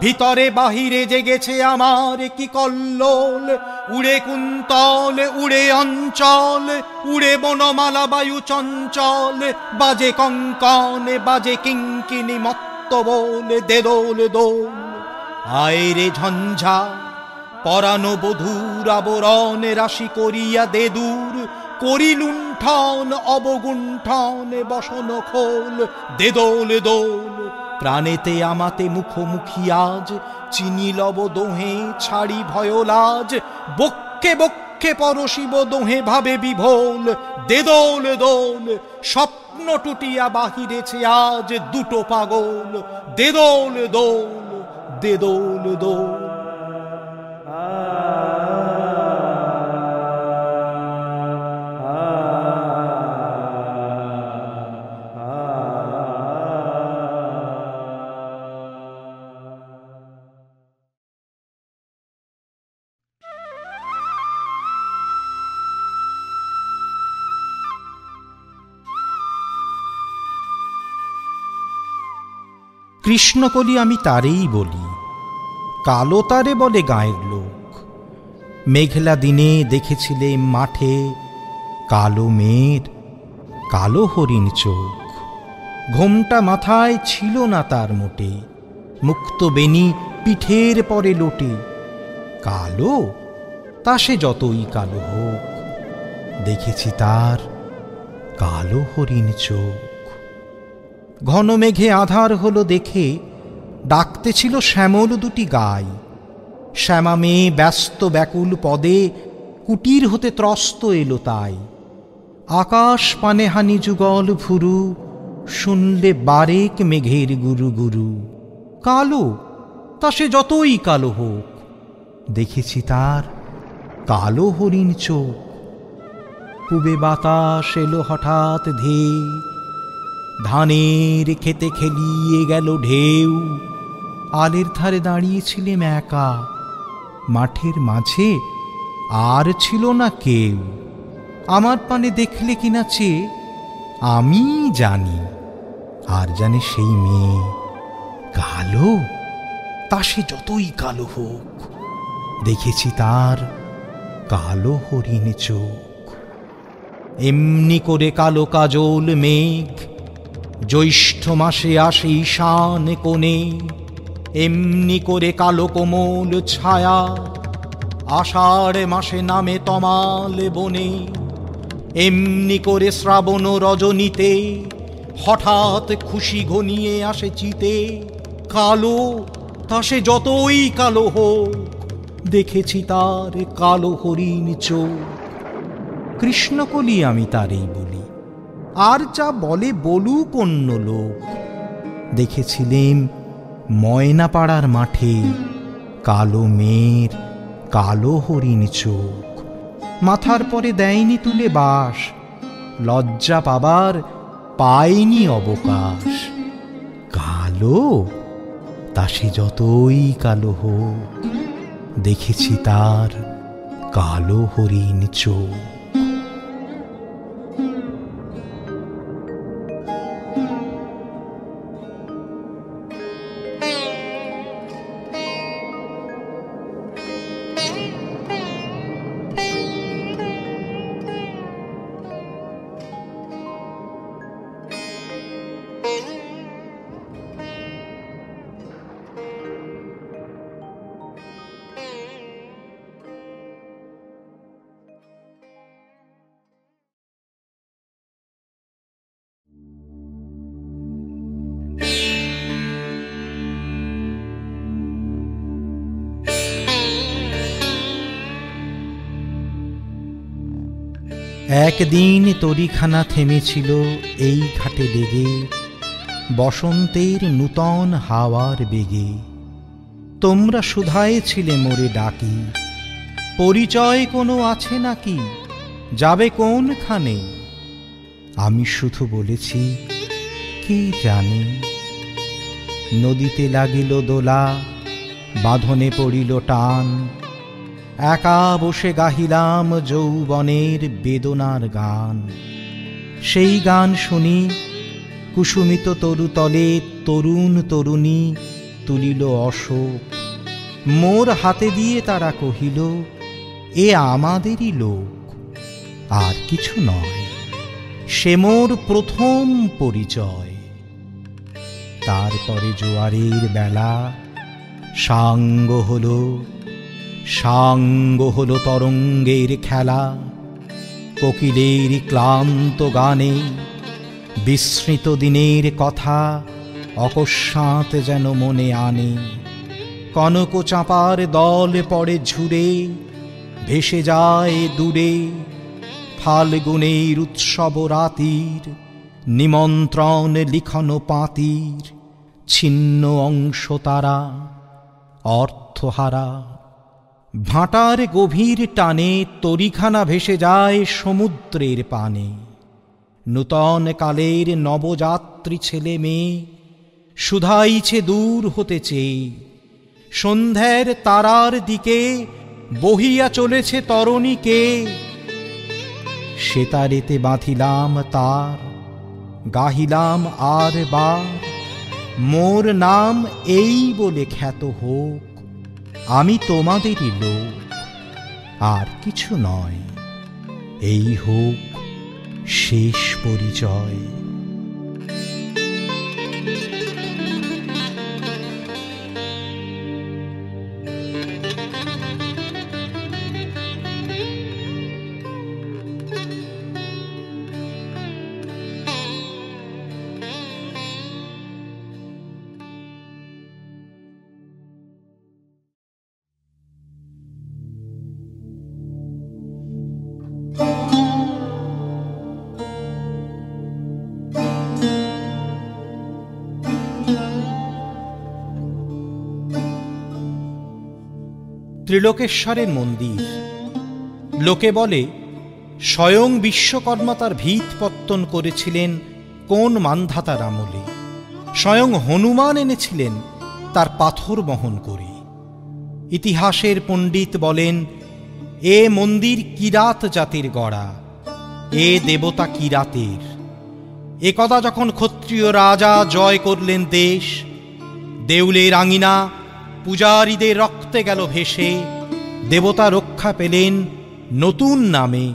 ভিতরে বাহিরে জেগেছে আমার কি কল্লোল, উড়ে কুন্তল উড়ে অঞ্চল, উড়ে বনমালা বায়ু চঞ্চল, বাজে কঙ্কন বাজে কিঙ্কিনি মত্ত বল, দে দোল দোল। আয় রে ঝঞ্ঝা পরানো বধূর আবরণ রাশি করিয়া দে দূর, করি লুণ্ঠন অবগুণ্ঠন বসন খোল, দে দোল দোল। প্রাণেতে আমাতে মুখোমুখি আজ, চিনি লব দোহে ছাড়ি ভয়লাজ, বক্ষে বক্ষে পরশিব দোহে ভাবে বিভোল, দে দোল দোল। স্বপ্ন টুটিয়া বাহিরেছে আজ দুটো পাগল, দে দোল দোল দে দোল দোল। কৃষ্ণকলি আমি তারেই বলি, কালো তারে বলে গাঁয়ের লোক। মেঘলা দিনে দেখেছিলে মাঠে কালো মেয়ের কালো হরিণ চোখ, ঘোমটা মাথায় ছিল না তার মোটে, মুক্ত বেনি পিঠের পরে লোটে। কালো তা সে যতই কালো হোক, দেখেছি তার কালো হরিণ চোখ। ঘন মেঘে আধার হলো দেখে ডাকতে ছিল শ্যামল দুটি গাই, শ্যামা মেয়ে ব্যস্ত ব্যাকুল পদে কুটির হতে ত্রস্ত এলো তাই। আকাশ পানে হানি যুগল ভুরু, শুনলে বারেক মেঘের গুরু গুরু। কালো তা সে যতই কালো হোক, দেখেছি তার কালো হরিণ চোখ। পূবে বাতাস এলো হঠাৎ ধেয়ে, ধানের খেতে খেলিয়ে গেল ঢেউ। আলের ধারে দাঁড়িয়েছিলেম একা, মাঠের মাঝে আর ছিল না কেউ। আমার পানে দেখলে কিনা চেয়ে আমি জানি, আর জানে সেই মেয়ে কালো, তা সে যতই কালো হোক, দেখেছি তার কালো হরিণ চোখ। এমনি করে কালো কাজল মেঘ জ্যৈষ্ঠ মাসে আসে ঈশান কোণে, এমনি করে কালো কোমল ছায়া আষাঢ় মাসে নামে তমাল বনে। এমনি করে শ্রাবণ রজনীতে হঠাৎ খুশি ঘনিয়ে আসে চিতে। কালো, তা সে যতই কালো হোক, দেখেছি তার কালো হরিণ চোখ। কৃষ্ণকলি আমি তারেই বলি, আর যা বলে বলুক অন্য লোক। দেখেছিলেম ময়নাপাড়ার মাঠে কালো মেয়ের কালো হরিণ চোখ। মাথার পরে দেয়নি তুলে বাস, লজ্জা পাবার পায়নি অবকাশ। কালো, তা সে যতই কালো হোক, দেখেছি তার কালো হরিণ চোখ। একদিন তরিখানা থেমেছিল এই ঘাটে লেগে, বসন্তের নূতন হাওয়ার বেগে। তোমরা শুধায়েছিলে মোরে ডাকি, পরিচয় কোনো আছে নাকি, যাবে কোনখানে? আমি শুধু বলেছি কে জানে। নদীতে লাগিল দোলা, বাঁধনে পড়িল টান, একা বসে গাহিলাম যৌবনের বেদনার গান। সেই গান শুনি কুসুমিত তরুতলে তরুণ তরুণী তুলিল অশোক। মোর হাতে দিয়ে তারা কহিল, এ আমাদেরই লোক, আর কিছু নয়, সে মোর প্রথম পরিচয়। তারপরে জোয়ারের বেলা সাঙ্গ হলো, সাঙ্গ হলো তরঙ্গের খেলা। কোকিলের ক্লান্ত গানে বিস্মৃত দিনের কথা অকস্মাৎ যেন মনে আনে। কনক চাঁপার দল পড়ে ঝুরে, ভেসে যায় দূরে। ফাল্গুনের উৎসব রাতির নিমন্ত্রণ লিখন পাতির, ছিন্ন অংশ তারা অর্থহারা। ভাটার গভীর টানে তরিখানা ভেসে যায় সমুদ্রের পানে। নূতন কালের নবযাত্রী ছেলে মেয়ে শুধাইছে দূর হতে চেয়ে। সন্ধ্যার তারার দিকে বহিয়া চলেছে তরণীকে। সেতারেতে বাঁধিলাম তার, গাহিলাম আর বার, মোর নাম এই বলে খ্যাত হোক, আমি তোমাদেরই লোক, আর কিছু নয়, এই হোক শেষ পরিচয়। ত্রিলোকেশ্বরের মন্দির লোকে বলে স্বয়ং বিশ্বকর্মা তার ভিত পত্তন করেছিলেন কোন মান্ধাতার আমলে, স্বয়ং হনুমান এনেছিলেন তার পাথর বহন করে। ইতিহাসের পণ্ডিত বলেন এ মন্দির কিরাত জাতির গড়া, এ দেবতা কিরাতের। একদা যখন ক্ষত্রিয় রাজা জয় করলেন দেশ, দেউলের আঙিনা পূজারীদের রক্তে গেল ভেসে, দেবতা রক্ষা পেলেন নতুন নামে,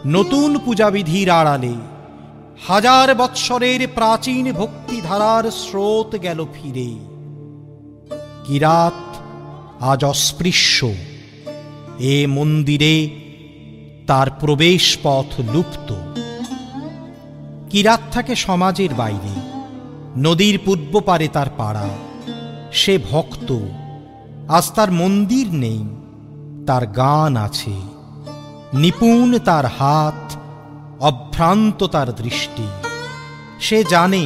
নতুন পূজাবিধির আড়ালে। হাজার বৎসরের প্রাচীন ভক্তিধারার স্রোত গেল ফিরে। কিরাত আজ অস্পৃশ্য, এ মন্দিরে তার প্রবেশ পথ লুপ্ত। কিরাত থাকে সমাজের বাইরে, নদীর পূর্ব পারে তার পাড়া। সে ভক্ত, আজ তার মন্দির নেই, তার গান আছে। নিপুণ তার হাত, অভ্রান্ত তার দৃষ্টি। সে জানে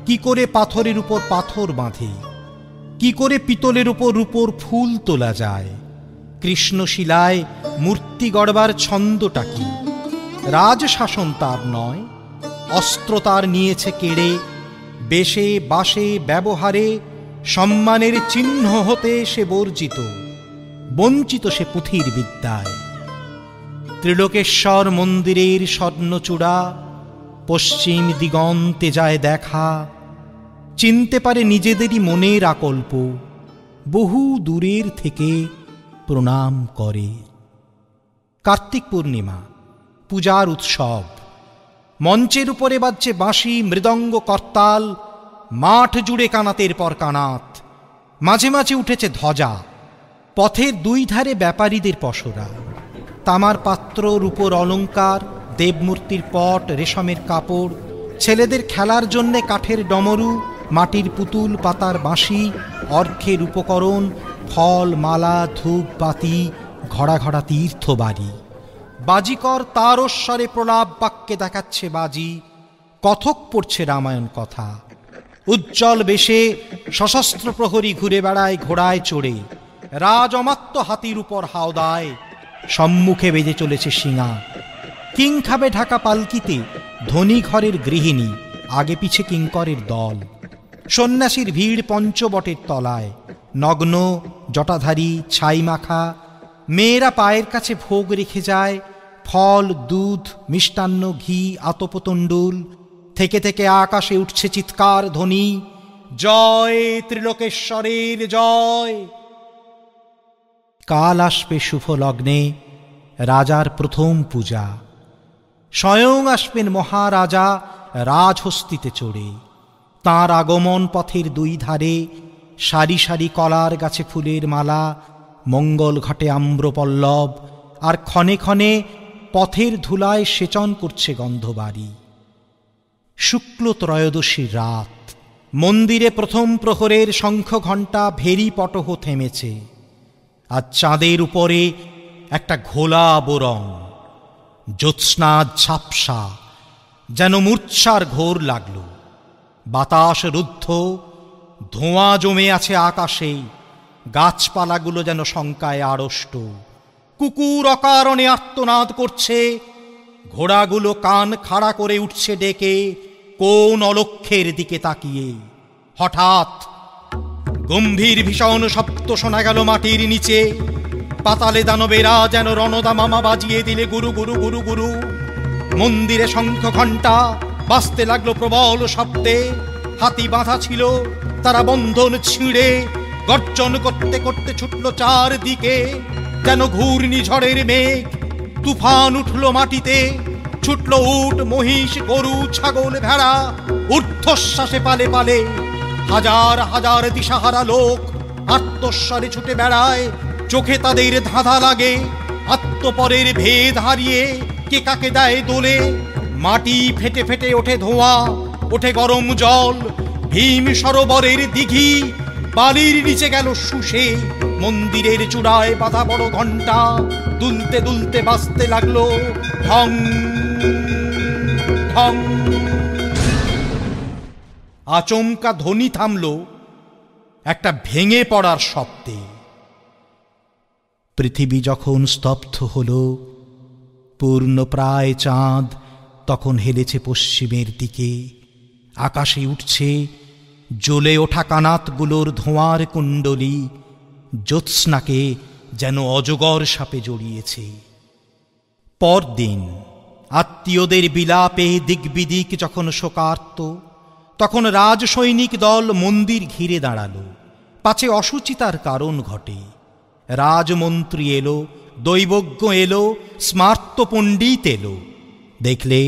কি করে পাথরের উপর পাথর বাঁধে, কি করে পিতলের উপর রূপোর ফুল তোলা যায়। কৃষ্ণশিলায় মূর্তি গড়বার ছন্দটা কি? রাজশাসন তার নয়, অস্ত্র তার নিয়েছে কেড়ে। বেশে বাসে ব্যবহারে সম্মানের চিহ্ন হতে সে বর্জিত, বঞ্চিত সে পুঁথির বিদ্যায়। ত্রিলোকেশ্বর মন্দিরের স্বর্ণচূড়া পশ্চিম দিগন্তে যায় দেখা। চিনতে পারে নিজেদেরই মনের আকল্প, বহু দূরের থেকে প্রণাম করে। কার্তিক পূর্ণিমা, পূজার উৎসব। মঞ্চের উপরে বাজছে বাঁশি, মৃদঙ্গ, করতাল। মাঠ জুড়ে কানাতের পর কানাত। মাঝে মাঝে উঠেছে ধ্বজা। পথের দুই ধারে ব্যাপারীদের পসরা। তামার পাত্র, রূপোর অলঙ্কার, দেবমূর্তির পট, রেশমের কাপড়। ছেলেদের খেলার জন্যে কাঠের ডমরু, মাটির পুতুল, পাতার বাঁশি, অর্ঘের উপকরণ, ফল, মালা, ধূপ, বাতি, ঘড়া ঘড়া তীর্থবাড়ি। বাজিকর তারস্বরে প্রলাপ বাক্যে দেখাচ্ছে বাজি। কথক পড়ছে রামায়ণ কথা। উজ্জ্বল বেশে সশস্ত্র প্রহরী ঘুরে বেড়ায় ঘোড়ায় চড়ে। রাজ অমাত্য হাতির উপর হাওদায়, সম্মুখে বেজে চলেছে শিঙা। কিং খাবে ঢাকা পালকিতে ধনী ঘরের গৃহিণী, আগে পিছে কিঙ্করের দল। সন্ন্যাসীর ভিড় পঞ্চবটের তলায়, নগ্ন জটাধারী, ছাই মাখা। মেয়েরা পায়ের কাছে ভোগ রেখে যায়, ফল, দুধ, মিষ্টান্ন, ঘি, আতপতণ্ডুল। থেকে থেকে আকাশে উঠছে চিৎকার ধ্বনি, জয় ত্রিলোকেশ্বরের জয়। কাল আসবে শুভ লগ্নে রাজার প্রথম পূজা। স্বয়ং আসবেন মহারাজা রাজহস্তিতে চড়ে। তাঁর আগমন পথের দুই ধারে সারি সারি কলার গাছে ফুলের মালা। মঙ্গল ঘটে আম্রপল্লব, আর ক্ষণে ক্ষণে পথের ধুলায় সেচন করছে গন্ধবাড়ি। শুক্ল ত্রয়োদশীর রাত, মন্দিরে প্রথম প্রহরের শঙ্খ ঘণ্টা ভেরি পটহ থেমেছে। আর চাঁদের উপরে একটা ঘোলা আবরণ। জ্যোৎস্না ঝাপসা, যেন মূর্ছার ঘোর লাগল। বাতাস রুদ্ধ, ধোঁয়া জমে আছে আকাশে। গাছপালাগুলো যেন শঙ্কায় আড়ষ্ট। কুকুর অকারণে আর্তনাদ করছে। ঘোড়াগুলো কান খাড়া করে উঠছে ডেকে, কোন অলক্ষ্যের দিকে তাকিয়ে। হঠাৎ গম্ভীর ভীষণ শব্দ শোনা গেল মাটির নিচে। পাতালে দানবেরা যেন রণদা মামা বাজিয়ে দিলে গুরু গুরু গুরু গুরু। মন্দিরে শঙ্খ ঘণ্টা বাজতে লাগলো প্রবল শব্দে। হাতি বাঁধা ছিল, তারা বন্ধন ছিঁড়ে গর্জন করতে করতে ছুটল চারদিকে। যেন ঘূর্ণিঝড়ের মেঘ, তুফান উঠল মাটিতে। ছুটল উট, মহিষ, গরু, ছাগল, ভেড়া, ঊর্ধ্বশ্বাসে পালে পালে। হাজার হাজার দিশাহারা লোক আত্মস্বরে ছুটে বেড়ায়। চোখে তাদের ধাঁধা লাগে, আত্মপরের ভেদ হারিয়ে কে কাকে দেয় দোলে। মাটি ফেটে ফেটে ওঠে ধোঁয়া, ওঠে গরম জল। ভীম সরোবরের দিঘি বালির নিচে গেল শুষে। মন্দিরের চূড়ায় বাঁধা বড় ঘণ্টা দুলতে দুলতে বাজতে লাগলো ঢং ঢং। আচমকা ধ্বনি থামল একটা ভেঙে পড়ার শব্দে। পৃথিবী যখন স্তব্ধ হল, পূর্ণ প্রায় চাঁদ তখন হেলেছে পশ্চিমের দিকে। আকাশে উঠছে জ্বলে ওঠা কানাতগুলোর ধোঁয়ার কুণ্ডলী, জ্যোৎস্নাকে যেন অজগর সাপে জড়িয়েছে। পরদিন আত্মীয়দের বিলাপে দিকবিদিক যখন শোকার্ত, তখন রাজসৈনিক দল মন্দির ঘিরে দাঁড়াল, পাছে অসুচিতার কারণ ঘটে। রাজমন্ত্রী এলো, দৈবজ্ঞ এলো, স্মার্ত পণ্ডিত এলো। দেখলে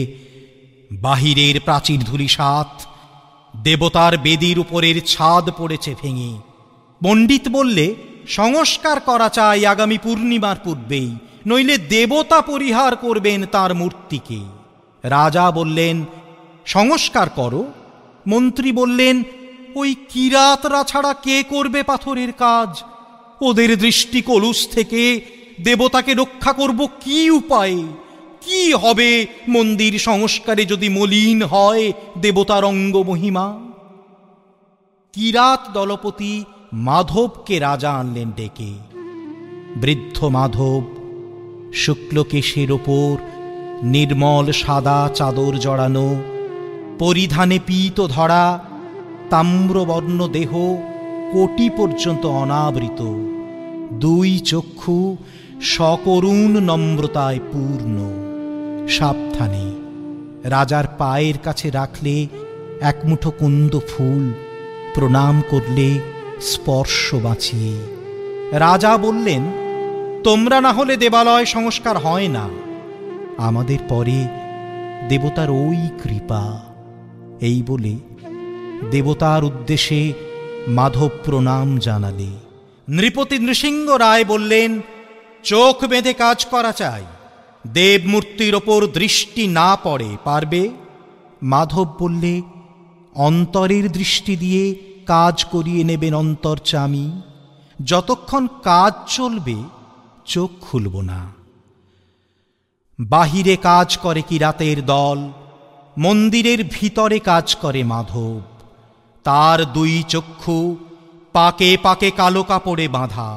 বাহিরের প্রাচীর ধূলিসাৎ, দেবতার বেদির উপরের ছাদ পড়েছে ভেঙে। পণ্ডিত বললে, সংস্কার করা চাই আগামী পূর্ণিমার পূর্বেই, নইলে দেবতা পরিহার করবেন তার মূর্তিকে। রাজা বললেন, সংস্কার করো। মন্ত্রী বললেন, ওই কিরাতরা ছাড়া কে করবে পাথরের কাজ? ওদের দৃষ্টি কলুষ থেকে দেবতাকে রক্ষা করব কি উপায়ে? কি হবে মন্দির সংস্কারে যদি মলিন হয় দেবতার অঙ্গ মহিমা? কিরাত দলপতি মাধবকে রাজা আনলেন ডেকে। বৃদ্ধ মাধব শুক্লকেশের ওপর নির্মল সাদা চাদর জড়ানো, পরিধানে পীত ধরা, তাম্রবর্ণ দেহ কোটি পর্যন্ত অনাবৃত, দুই চক্ষু সকরুণ নম্রতায় পূর্ণ। সাবধানে রাজার পায়ের কাছে রাখলে এক মুঠো কুন্দ ফুল, প্রণাম করলে স্পর্শ বাঁচিয়ে। রাজা বললেন, তোমরা না হলে দেবালয় সংস্কার হয় না, আমাদের পরে দেবতার ওই কৃপা। এই বলে দেবতার উদ্দেশ্যে মাধব প্রণাম জানালে। নৃপতি নৃসিংহ রায় বললেন, চোখ বেঁধে কাজ করা চাই, দেবমূর্তির ওপর দৃষ্টি না পড়ে পারবে? মাধব বললে, অন্তরের দৃষ্টি দিয়ে কাজ করিয়ে নেবেন অন্তর্যামী। যতক্ষণ কাজ চলবে চোখ খুলব না। বাহিরে কাজ করে কিরাতের দল, মন্দিরের ভিতরে কাজ করে মাধব। তার দুই চক্ষু পাকে পাকে কালো কাপড়ে বাঁধা।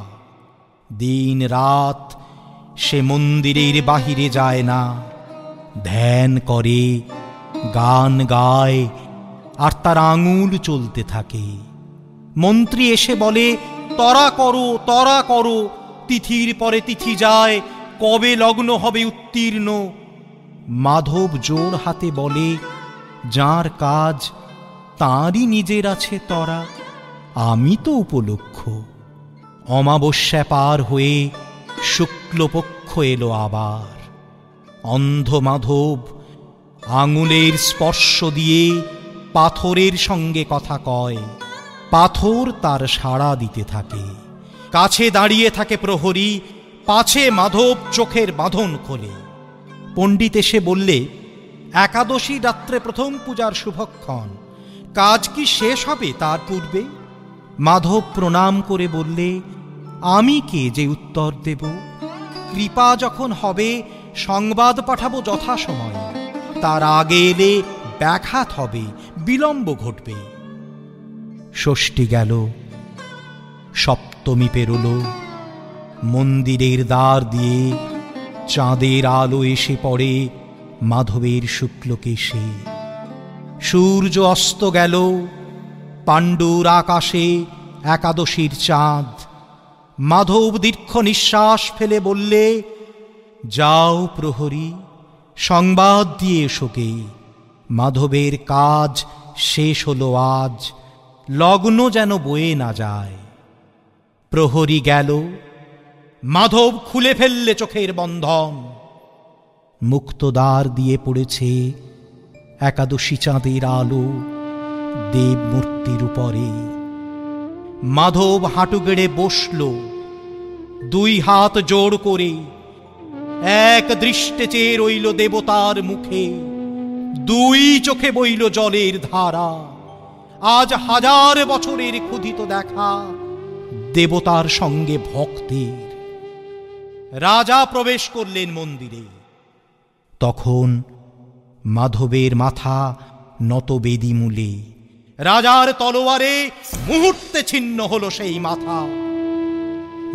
দিন রাত সে মন্দিরের বাহিরে যায় না, ধ্যান করে, গান গায়, আর তার আঙুল চলতে থাকে। মন্ত্রী এসে বলে, তরা করো, তরা করো, তিথির পরে তিথি যায়, কবে লগ্ন হবে উত্তীর্ণ? মাধব জোর হাতে বলে, যার কাজ তাঁরই নিজের আছে তরা, আমি তো উপলক্ষ। অমাবস্যা পার হয়ে শুক্লপক্ষ এলো আবার। অন্ধ মাধব আঙুলের স্পর্শ দিয়ে পাথরের সঙ্গে কথা কয়, পাথর তার সাড়া দিতে থাকে। কাছে দাঁড়িয়ে থাকে প্রহরী, পাছে মাধব চোখের বাঁধন খোলে। পণ্ডিত এসে বললে, একাদশী রাত্রে প্রথম পূজার শুভক্ষণ, কাজ কি শেষ হবে তার পূর্বে? মাধব প্রণাম করে বললে, আমি কে যে উত্তর দেব? কৃপা যখন হবে সংবাদ পাঠাবো যথাসময়ে, তার আগে এলে ব্যাঘাত হবে, বিলম্ব ঘটবে। ষষ্ঠী গেল, সপ্তমী পেরোল, মন্দিরের দ্বার দিয়ে চাঁদের আলো এসে পড়ে মাধবের শুক্লকেশে। সূর্য অস্ত গেল, পাণ্ডুর আকাশে একাদশীর চাঁদ। মাধব দীর্ঘ নিঃশ্বাস ফেলে বললে, যাও প্রহরী, সংবাদ দিয়ে এসোকে, মাধবের কাজ শেষ হলো আজ, লগ্ন যেন বয়ে না যায়। প্রহরী গেল, মাধব খুলে ফেললে চোখের বন্ধন। মুক্তদ্বার দিয়ে পড়েছে একাদশী চাঁদের আলো দেবমূর্তির উপরে। মাধব হাঁটু গেড়ে বসল, দুই হাত জোড় করে, এক দৃষ্টে চেয়ে রইল দেবতার মুখে। দুই চোখে বইল জলের ধারা। আজ হাজার বছরের ক্ষুধিত দেখা দেবতার সঙ্গে ভক্তের। রাজা প্রবেশ করলেন মন্দিরে। তখন মাধবের মাথা নত বেদিমূলে। রাজার তলোয়ারে মুহূর্তে ছিন্ন হলো সেই মাথা।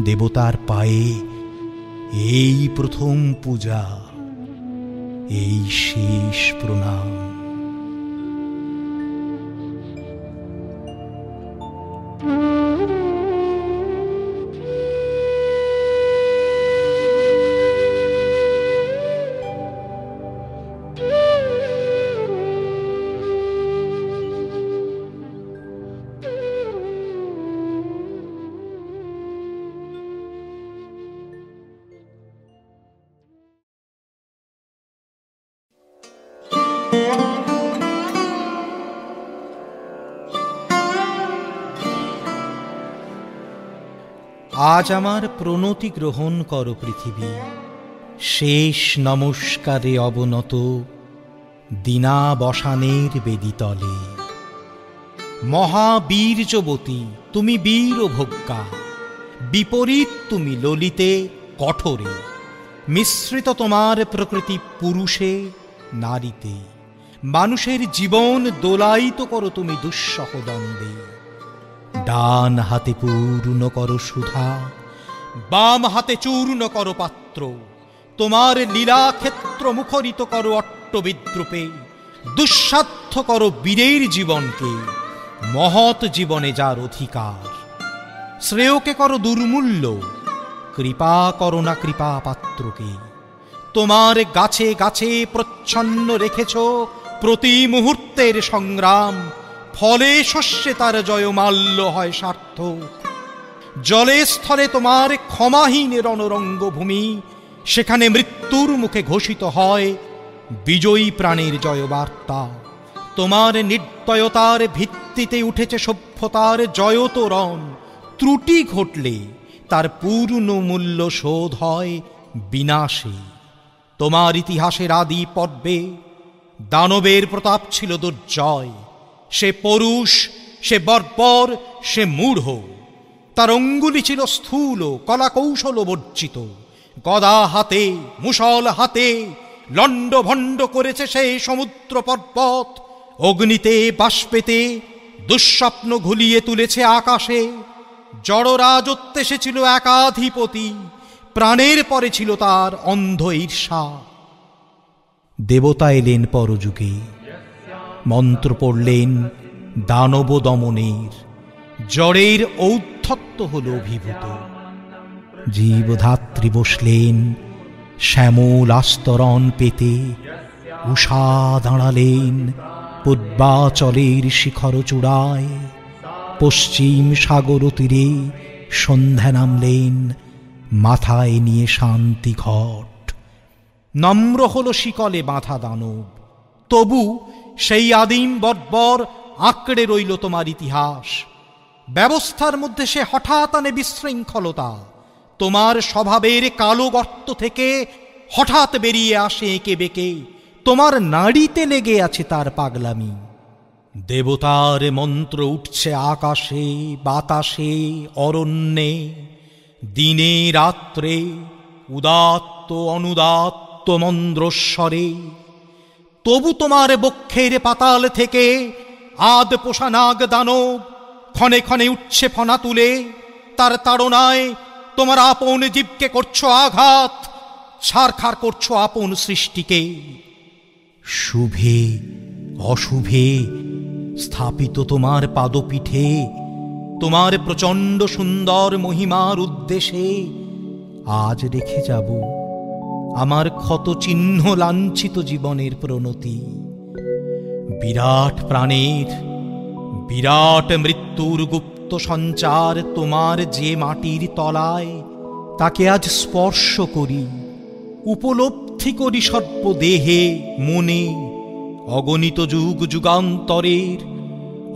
দেবতার পায়ে এই প্রথম পূজা। এই শেষ প্রণাম। আজ আমার প্রণতি গ্রহণ করো পৃথিবী, শেষ নমস্কারে অবনত দীনাবসানের বেদিতলে। মহাবীর্যবতী তুমি বীরভোগ্যা, বিপরীত তুমি ললিতে কঠোরে, মিশ্রিত তোমার প্রকৃতি পুরুষে নারীতে। মানুষের জীবন দোলায়িত করো তুমি দুঃসহ দ্বন্দ্বে। ডান হাতে পূর্ণ করো সুধা, বাম হাতে চূর্ণ করো পাত্র। তোমার লীলাক্ষেত্র মুখরিত করো অট্টবিদ্রূপে। দুঃসাধ্য করো বীরের জীবনকে, মহৎ জীবনে যার অধিকার। শ্রেয়কে করো দুর্মূল্য, কৃপা করো না কৃপা পাত্রকে। তোমার গাছে গাছে প্রচ্ছন্ন রেখেছ প্রতি মুহূর্তের সংগ্রাম, ফলে শস্যে তার জয়মাল্য হয় সার্থক। জলে স্থলে তোমার ক্ষমাহীন রণরঙ্গভূমি, সেখানে মৃত্যুর মুখে ঘোষিত হয় বিজয়ী প্রাণের জয়বার্তা। তোমার নির্দয়তার ভিত্তিতে উঠেছে সভ্যতার জয়তোরণ। ত্রুটি ঘটলে তার পূর্ণ মূল্য শোধ হয় বিনাশে। তোমার ইতিহাসের আদি পর্বে দানবের প্রতাপ ছিল দুর্জয়। সে পরুষ, সে বর্বর, সে মূঢ়। তার অঙ্গুলি ছিল স্থূল, কলা কৌশল বর্জিত। গদা হাতে, মুষল হাতে লণ্ড ভণ্ড করেছে সে সমুদ্র পর্বত। অগ্নিতে বাষ্পেতে দুঃস্বপ্ন ঘুলিয়ে তুলেছে আকাশে। জড়রাজত্বে সে ছিল একাধিপতি, প্রাণের পরে ছিল তার অন্ধ ঈর্ষা। দেবতা এলেন পরযুগে, মন্ত্র পড়লেন দানব দমনের। জড়ের ঔদ্ধত্য হল অভিভূত। জীবধাত্রী বসলেন শ্যামল আস্তরণ পেতে। উষা দাঁড়ালেন পূর্বাচলের শিখর চূড়ায়। পশ্চিম সাগর তীরে সন্ধ্যা নামলেন, মাথায় নিয়ে শান্তি ঘট। নম্র হল শিকলে বাঁধা দানব, তবু সেই আদিম বর্বর আঁকড়ে রইল তোমার ইতিহাস। ব্যবস্থার মধ্যে সে হঠাৎ আনে বিশৃঙ্খলতা। তোমার স্বভাবের কালো গর্ত থেকে হঠাৎ বেরিয়ে আসে এঁকে বেঁকে। তোমার নাড়িতে লেগে আছে তার পাগলামি। দেবতার মন্ত্র উঠছে আকাশে, বাতাসে, অরণ্যে। দিনে রাত্রে উদাত্ত অনুদাত্ত মন্দ্রস্বরে। তবু তোমার বক্ষের পাতাল থেকে আদ পোষা নাগ দানব ক্ষণে ক্ষণে উঠছে ফনা তুলে। তার তাড়নায় তোমার আপন জীবকে করছো আঘাত, ছারখার করছো আপন সৃষ্টিকে। শুভে অশুভে স্থাপিত তোমার পাদপীঠে, তোমার প্রচণ্ড সুন্দর মহিমার উদ্দেশ্যে আজ রেখে যাব আমার ক্ষত চিহ্ন লাঞ্ছিত জীবনের প্রণতি। বিরাট প্রাণের বিরাট মৃত্যুর গুপ্ত সঞ্চার তোমার যে মাটির তলায়, তাকে আজ স্পর্শ করি, উপলব্ধি করি সর্বদেহে মনে। অগণিত যুগ যুগান্তরের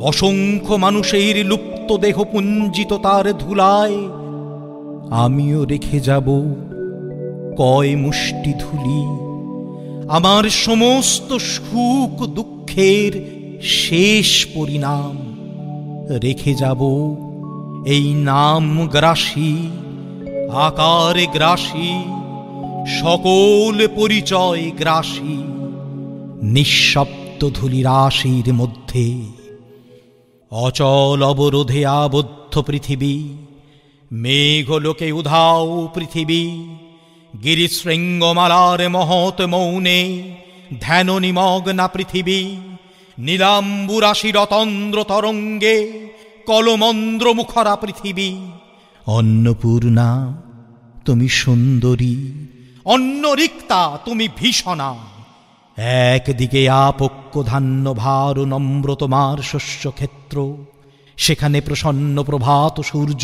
অসংখ্য মানুষের লুপ্ত দেহ পুঞ্জিত তার ধুলায় আমিও রেখে যাব কয় মুষ্টি ধুলি। আমার সমস্ত সুখ দুঃখের শেষ পরিণাম রেখে যাব এই নাম গ্রাসী, আকার গ্রাসী, সকল পরিচয় গ্রাসী নিঃশব্দ ধূলি রাশির মধ্যে। অচল অবরোধে আবদ্ধ পৃথিবী, মেঘলোকে উধাও পৃথিবী। গিরিশৃঙ্গমালার মহৎ মৌনে ধ্যান নিমগ্না পৃথিবী, নীলাম্বুরাশি রতন্দ্র তরঙ্গে কলমন্দ্র মুখরা পৃথিবী। অন্নপূর্ণা তুমি সুন্দরী, অন্নরিক্তা তুমি ভীষণা। একদিকে আপক্য ধান্য ভার নম্র তোমার শস্যক্ষেত্র, সেখানে প্রসন্ন প্রভাত সূর্য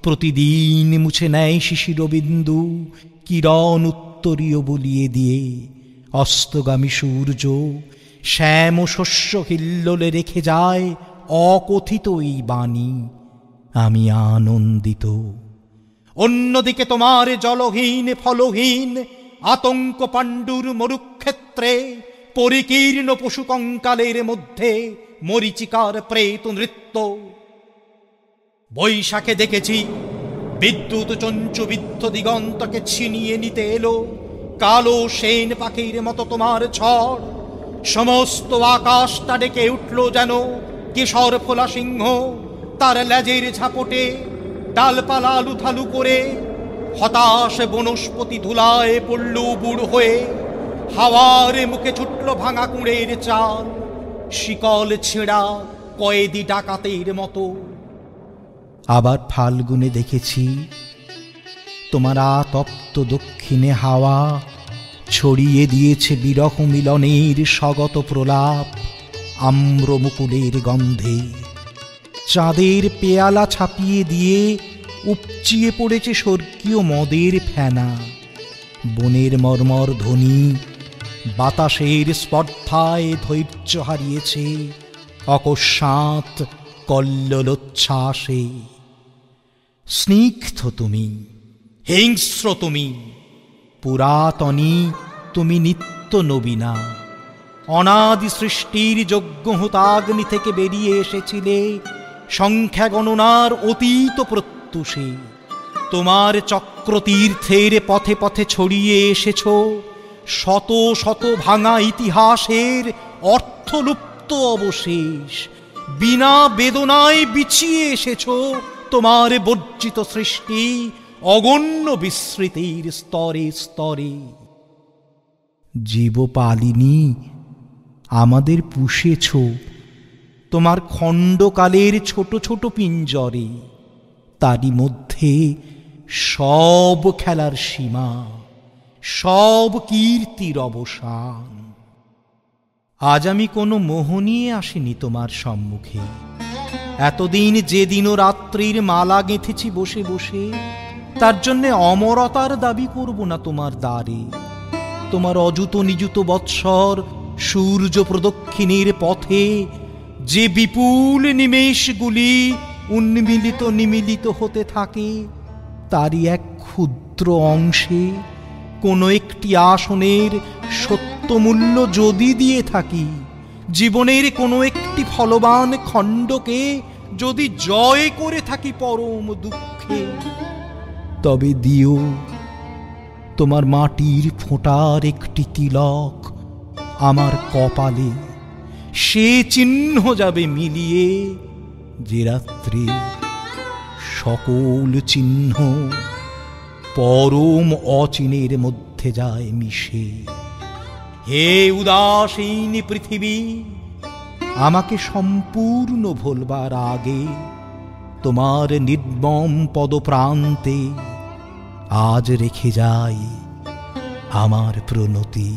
প্রতিদিন মুছে নেয় শিশির বিন্দু, কিরণ উত্তরীয় বলিয়ে দিয়ে। অস্তগামী সূর্য শ্যাম শস্য হিল্লোলে রেখে যায় অকথিত এই বাণী, আমি আনন্দিত। অন্যদিকে তোমার জলহীন ফলহীন আতঙ্ক পাণ্ডুর মরুক্ষেত্রে পরিকীর্ণ পশু কঙ্কালের মধ্যে মরীচিকার প্রেত নৃত্য। বৈশাখে দেখেছি বিদ্যুৎ চঞ্চুবিদ্ধ দিগন্তকে ছিনিয়ে নিতে এলো কালো সেন পাখির মতো তোমার ঝড়। সমস্ত আকাশটা ডেকে উঠল যেন কেশর ফোলা সিংহ, তার লেজের ঝাপটে ডালপালা আলুথালু করে। হতাশ বনস্পতি ধুলায় পড়ল বুড় হয়ে, হাওয়ার মুখে ছুটল ভাঙা কুঁড়ের চাল, শিকল ছেঁড়া কয়েদি ডাকাতের মতো। আবার ফাল্গুনে দেখেছি তোমার আতপ্ত দক্ষিণে হাওয়া ছড়িয়ে দিয়েছে বিরহ মিলনের স্বগত প্রলাপ আম্রমুকুলের গন্ধে। চাঁদের পেয়ালা ছাপিয়ে দিয়ে উপচিয়ে পড়েছে স্বর্গীয় মদের ফেনা। বনের মর্মর ধ্বনি বাতাসের স্পর্ধায় ধৈর্য হারিয়েছে অকস্মাৎ কল্লোলোচ্ছ্বাসে। স্নিগ্ধ তুমি, হিংস্র তুমি, পুরাতনী তুমি নিত্য নবীনা। অনাদি সৃষ্টির যজ্ঞ হুতাগ্নি থেকে বেরিয়ে এসেছিলে সংখ্যা গণনার অতীত প্রত্যুষে। তোমার চক্রতীর্থের পথে পথে ছড়িয়ে এসেছ শত শত ভাঙা ইতিহাসের অর্থলুপ্ত অবশেষ। বিনা বেদনায় বিছিয়ে এসেছ তোমার বর্জিত সৃষ্টি অগণ্য বিস্মৃতির স্তরে স্তরে। জীবপালিনী আমাদের পুষেছ তোমার খণ্ডকালের ছোট ছোট পিঞ্জরে। তারই মধ্যে সব খেলার সীমা, সব কীর্তির অবসান। আজ আমি কোনো মোহ নিয়ে আসিনি তোমার সম্মুখে। এতদিন যে দিন ও রাত্রির মালা গেঁথেছি বসে বসে, তার জন্যে অমরতার দাবি করব না তোমার দ্বারে। তোমার অযুত নিযুত বৎসর সূর্য প্রদক্ষিণের পথে যে বিপুল নিমেষগুলি উন্মিলিত নিমিলিত হতে থাকে, তারই এক ক্ষুদ্র অংশে কোনো একটি আসনের সত্যমূল্য যদি দিয়ে থাকি, জীবনের কোনো একটি ফলবান খণ্ডকে যদি জয় করে থাকি পরম দুঃখে, তবে দিও তোমার মাটির ফোঁটার একটি তিলক আমার কপালে। সে চিহ্ন যাবে মিলিয়ে যে রাত্রে সকল চিহ্ন পরম অচিনের মধ্যে যায় মিশে। হে উদাসীন পৃথিবী, আমাকে সম্পূর্ণ ভোলবার আগে তোমার নির্মম পদপ্রান্তে আজ রেখে যাই আমার প্রণতি।